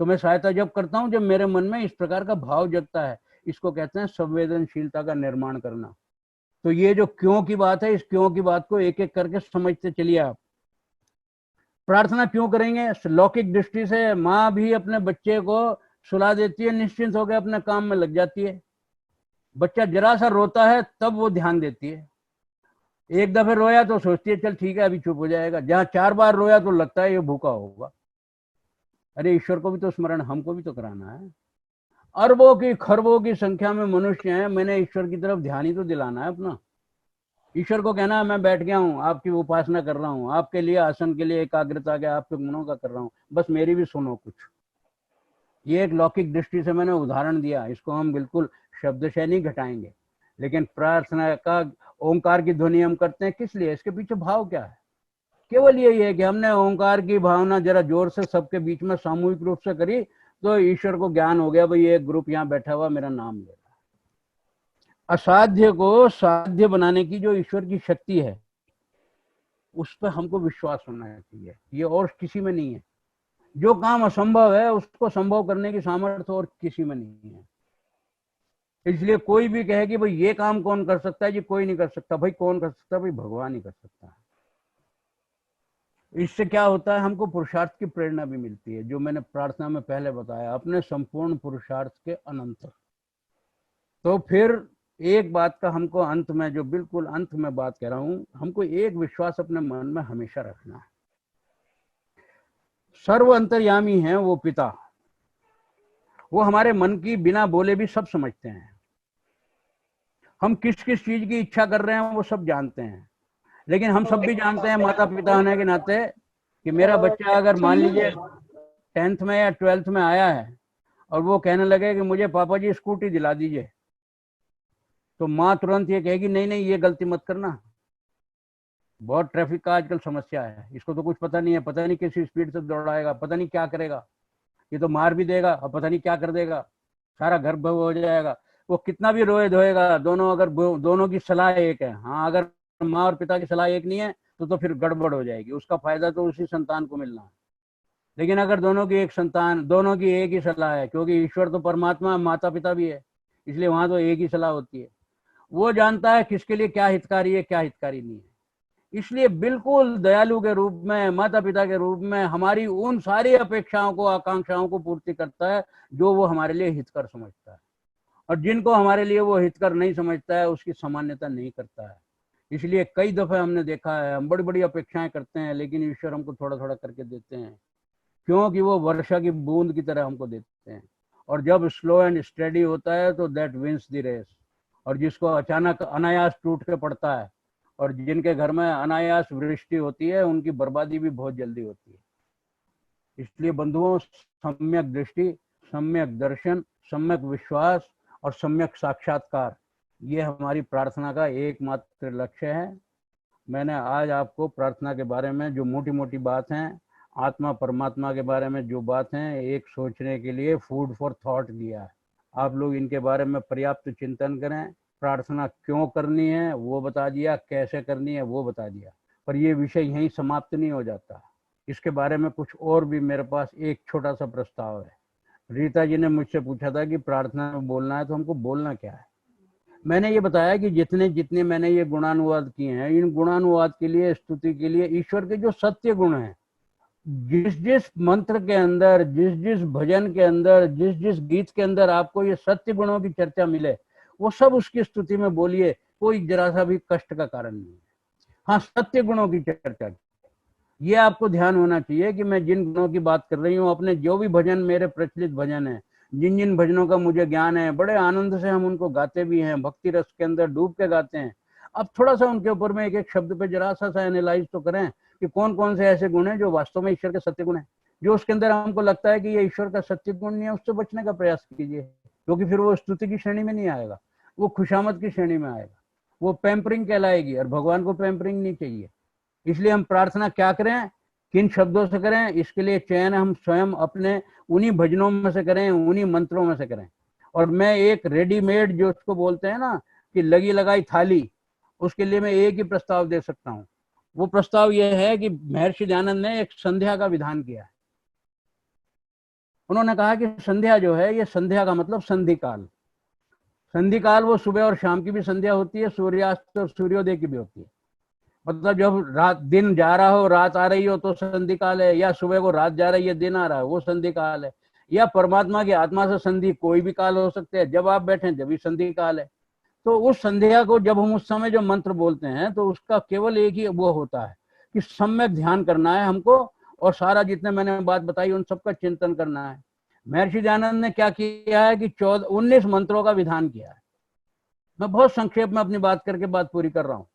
तो मैं सहायता जब करता हूं जब मेरे मन में इस प्रकार का भाव जगता है। इसको कहते हैं संवेदनशीलता का निर्माण करना। तो ये जो क्यों की बात है, इस क्यों की बात को एक एक करके समझते चलिए आप। प्रार्थना क्यों करेंगे? लौकिक दृष्टि से माँ भी अपने बच्चे को सुला देती है, निश्चिंत होकर अपने काम में लग जाती है। बच्चा जरा सा रोता है तब वो ध्यान देती है। एक दफे रोया तो सोचती है चल ठीक है अभी चुप हो जाएगा, जहां 4 बार रोया तो लगता है ये भूखा होगा। अरे ईश्वर को भी तो स्मरण हमको भी तो कराना है। अरबों की खरबों की संख्या में मनुष्य हैं, मैंने ईश्वर की तरफ ध्यान ही तो दिलाना है अपना। ईश्वर को कहना है मैं बैठ गया हूँ, आपकी उपासना कर रहा हूँ, आपके लिए आसन के लिए एकाग्रता के आपके गुणों का कर रहा हूँ, बस मेरी भी सुनो कुछ। ये एक लौकिक दृष्टि से मैंने उदाहरण दिया, इसको हम बिल्कुल शब्द से नहीं घटाएंगे। लेकिन प्रार्थना का ओंकार की ध्वनि हम करते हैं किस लिए? इसके पीछे भाव क्या है? केवल यही है कि हमने ओंकार की भावना जरा जोर से सबके बीच में सामूहिक रूप से करी तो ईश्वर को ज्ञान हो गया, भाई एक ग्रुप यहाँ बैठा हुआ मेरा नाम ले रहा है। असाध्य को साध्य बनाने की जो ईश्वर की शक्ति है उस पर हमको विश्वास होना चाहिए, ये और किसी में नहीं है। जो काम असंभव है उसको संभव करने की सामर्थ्य और किसी में नहीं है। इसलिए कोई भी कहे कि भाई ये काम कौन कर सकता है, जी कोई नहीं कर सकता। भाई कौन कर सकता है? भाई भगवान ही कर सकता है। इससे क्या होता है, हमको पुरुषार्थ की प्रेरणा भी मिलती है, जो मैंने प्रार्थना में पहले बताया, अपने संपूर्ण पुरुषार्थ के अनंतर। तो फिर एक बात का हमको अंत में, जो बिल्कुल अंत में बात कह रहा हूं, हमको एक विश्वास अपने मन में हमेशा रखना है। सर्व अंतर्यामी है वो पिता, वो हमारे मन की बिना बोले भी सब समझते हैं। हम किस किस चीज की इच्छा कर रहे हैं वो सब जानते हैं। लेकिन हम सब भी जानते हैं माता पिता होने के नाते कि मेरा बच्चा अगर मान लीजिए 10th में या 12th में आया है और वो कहने लगे कि मुझे पापा जी स्कूटी दिला दीजिए, तो माँ तुरंत ये कहेगी नहीं नहीं ये गलती मत करना, बहुत ट्रैफिक का आजकल समस्या है, इसको तो कुछ पता नहीं है, पता नहीं किस स्पीड से दौड़ाएगा, पता नहीं क्या करेगा, ये तो मार भी देगा और पता नहीं क्या कर देगा, सारा घर भव हो जाएगा। वो कितना भी रोए धोएगा, दोनों अगर दोनों की सलाह एक है, हाँ अगर माँ और पिता की सलाह एक नहीं है तो फिर गड़बड़ हो जाएगी, उसका फायदा तो उसी संतान को मिलना है। लेकिन अगर दोनों की एक संतान, दोनों की एक ही सलाह है, क्योंकि ईश्वर तो परमात्मा माता पिता भी है, इसलिए वहां तो एक ही सलाह होती है। वो जानता है किसके लिए क्या हितकारी है क्या हितकारी नहीं है। इसलिए बिल्कुल दयालु के रूप में, माता पिता के रूप में हमारी उन सारी अपेक्षाओं को आकांक्षाओं को पूर्ति करता है जो वो हमारे लिए हितकर समझता है, और जिनको हमारे लिए वो हितकर नहीं समझता है उसकी सामान्यता नहीं करता है। इसलिए कई दफे हमने देखा है, हम बड़ी बड़ी अपेक्षाएं करते हैं लेकिन ईश्वर हमको थोड़ा थोड़ा करके देते हैं, क्योंकि वो वर्षा की बूंद की तरह हमको देते हैं। और जब स्लो एंड स्टेडी होता है तो दैट विंस द रेस। और जिसको अचानक अनायास टूट के पड़ता है, और जिनके घर में अनायास वृष्टि होती है, उनकी बर्बादी भी बहुत जल्दी होती है। इसलिए बंधुओं, सम्यक दृष्टि, सम्यक दर्शन, सम्यक विश्वास और सम्यक साक्षात्कार, ये हमारी प्रार्थना का एकमात्र लक्ष्य है। मैंने आज आपको प्रार्थना के बारे में जो मोटी मोटी बात है, आत्मा परमात्मा के बारे में जो बात है, एक सोचने के लिए फूड फॉर थॉट दिया है। आप लोग इनके बारे में पर्याप्त चिंतन करें। प्रार्थना क्यों करनी है वो बता दिया, कैसे करनी है वो बता दिया, पर ये विषय यहीं समाप्त नहीं हो जाता। इसके बारे में कुछ और भी मेरे पास एक छोटा सा प्रस्ताव है। रीता जी ने मुझसे पूछा था कि प्रार्थना में बोलना है तो हमको बोलना क्या है। मैंने ये बताया कि जितने जितने मैंने ये गुणानुवाद किए हैं, इन गुणानुवाद के लिए, स्तुति के लिए ईश्वर के जो सत्य गुण हैं, जिस जिस मंत्र के अंदर, जिस जिस भजन के अंदर, जिस जिस गीत के अंदर आपको ये सत्य गुणों की चर्चा मिले, वो सब उसकी स्तुति में बोलिए, कोई जरा सा भी कष्ट का कारण नहीं है। हाँ, सत्य गुणों की चर्चा, ये आपको ध्यान होना चाहिए कि मैं जिन गुणों की बात कर रही हूँ, अपने जो भी भजन, मेरे प्रचलित भजन है, जिन जिन भजनों का मुझे ज्ञान है, बड़े आनंद से हम उनको गाते भी हैं, भक्ति रस के अंदर डूब के गाते हैं। अब थोड़ा सा उनके ऊपर में एक एक शब्द पे जरा सा एनालाइज तो करें कि कौन कौन से ऐसे गुण हैं जो वास्तव में ईश्वर के सत्य गुण हैं। जो उसके अंदर हमको लगता है कि ये ईश्वर का सत्य गुण नहीं है, उससे बचने का प्रयास कीजिए, क्योंकि फिर वो स्तुति की श्रेणी में नहीं आएगा, वो खुशामद की श्रेणी में आएगा, वो पैम्परिंग कहलाएगी, और भगवान को पैम्परिंग नहीं चाहिए। इसलिए हम प्रार्थना क्या करें, किन शब्दों से करें, इसके लिए चयन हम स्वयं अपने उन्हीं भजनों में से करें, उन्हीं मंत्रों में से करें। और मैं एक रेडीमेड, जो उसको बोलते हैं ना कि लगी लगाई थाली, उसके लिए मैं एक ही प्रस्ताव दे सकता हूँ। वो प्रस्ताव यह है कि महर्षि दयानंद ने एक संध्या का विधान किया है। उन्होंने कहा कि संध्या जो है, ये संध्या का मतलब संधि काल। संधि काल वो सुबह और शाम की भी संध्या होती है, सूर्यास्त और सूर्योदय की भी होती है। मतलब जब रात दिन जा रहा हो, रात आ रही हो तो संधि काल है, या सुबह को रात जा रही है दिन आ रहा है वो संधि काल है, या परमात्मा की आत्मा से संधि कोई भी काल हो सकते हैं, जब आप बैठे जब भी संधि काल है। तो उस संध्या को जब हम उस समय जो मंत्र बोलते हैं तो उसका केवल एक ही वो होता है कि सम्यक ध्यान करना है हमको, और सारा जितने मैंने बात बताई उन सबका चिंतन करना है। महर्षि दयानंद ने क्या किया है कि 19 मंत्रों का विधान किया है। मैं बहुत संक्षेप में अपनी बात करके बात पूरी कर रहा हूँ।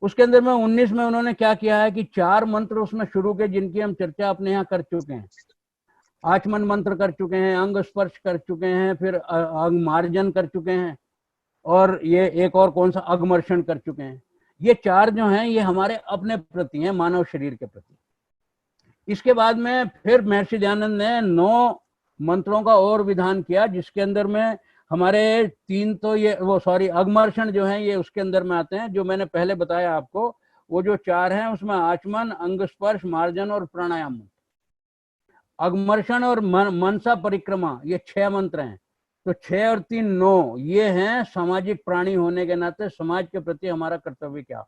उसके अंदर में 19 में उन्होंने क्या किया है कि 4 मंत्र उसमें शुरू के, जिनकी हम चर्चा अपने यहाँ कर चुके हैं। आचमन मंत्र कर चुके हैं, अंग स्पर्श कर चुके हैं, फिर अंग मार्जन कर चुके हैं, और ये एक और कौन सा अगमर्षण कर चुके हैं। ये 4 जो हैं ये हमारे अपने प्रति हैं, मानव शरीर के प्रति। इसके बाद में फिर महर्षि दयानंद ने 9 मंत्रों का और विधान किया, जिसके अंदर में हमारे 3 तो ये वो सॉरी अगमर्षण जो है ये उसके अंदर में आते हैं, जो मैंने पहले बताया आपको। वो जो 4 हैं उसमें आचमन, अंग स्पर्श, मार्जन और प्राणायाम। अगमर्षण और मनसा परिक्रमा ये 6 मंत्र हैं। तो 6 और 3 9 ये हैं सामाजिक प्राणी होने के नाते समाज के प्रति हमारा कर्तव्य क्या,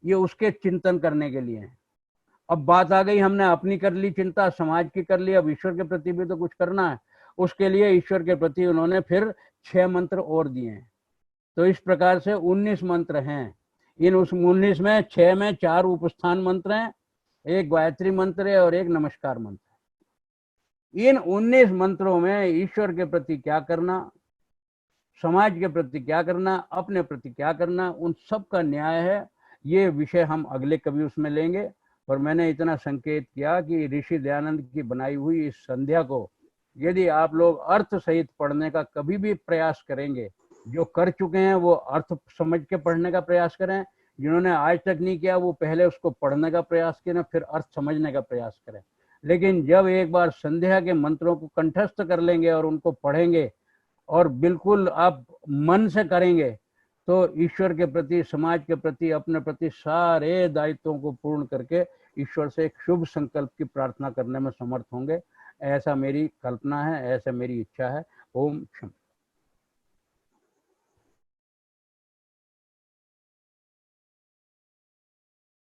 ये उसके चिंतन करने के लिए है। अब बात आ गई, हमने अपनी कर ली चिंता, समाज की कर ली, अब ईश्वर के प्रति भी तो कुछ करना है। उसके लिए ईश्वर के प्रति उन्होंने फिर 6 मंत्र और दिए हैं। तो इस प्रकार से 19 मंत्र हैं। इन उस 19 में 6 में 4 उपस्थान मंत्र हैं, एक गायत्री मंत्र है और एक नमस्कार मंत्र। इन 19 मंत्रों में ईश्वर के प्रति क्या करना, समाज के प्रति क्या करना, अपने प्रति क्या करना, उन सब का न्याय है। ये विषय हम अगले कभी उसमें लेंगे। और मैंने इतना संकेत किया कि ऋषि दयानंद की बनाई हुई इस संध्या को यदि आप लोग अर्थ सहित पढ़ने का कभी भी प्रयास करेंगे, जो कर चुके हैं वो अर्थ समझ के पढ़ने का प्रयास करें, जिन्होंने आज तक नहीं किया वो पहले उसको पढ़ने का प्रयास करें, फिर अर्थ समझने का प्रयास करें। लेकिन जब एक बार संध्या के मंत्रों को कंठस्थ कर लेंगे और उनको पढ़ेंगे और बिल्कुल आप मन से करेंगे, तो ईश्वर के प्रति, समाज के प्रति, अपने प्रति सारे दायित्वों को पूर्ण करके ईश्वर से एक शुभ संकल्प की प्रार्थना करने में समर्थ होंगे। ऐसा मेरी कल्पना है, ऐसा मेरी इच्छा है। ओम शम।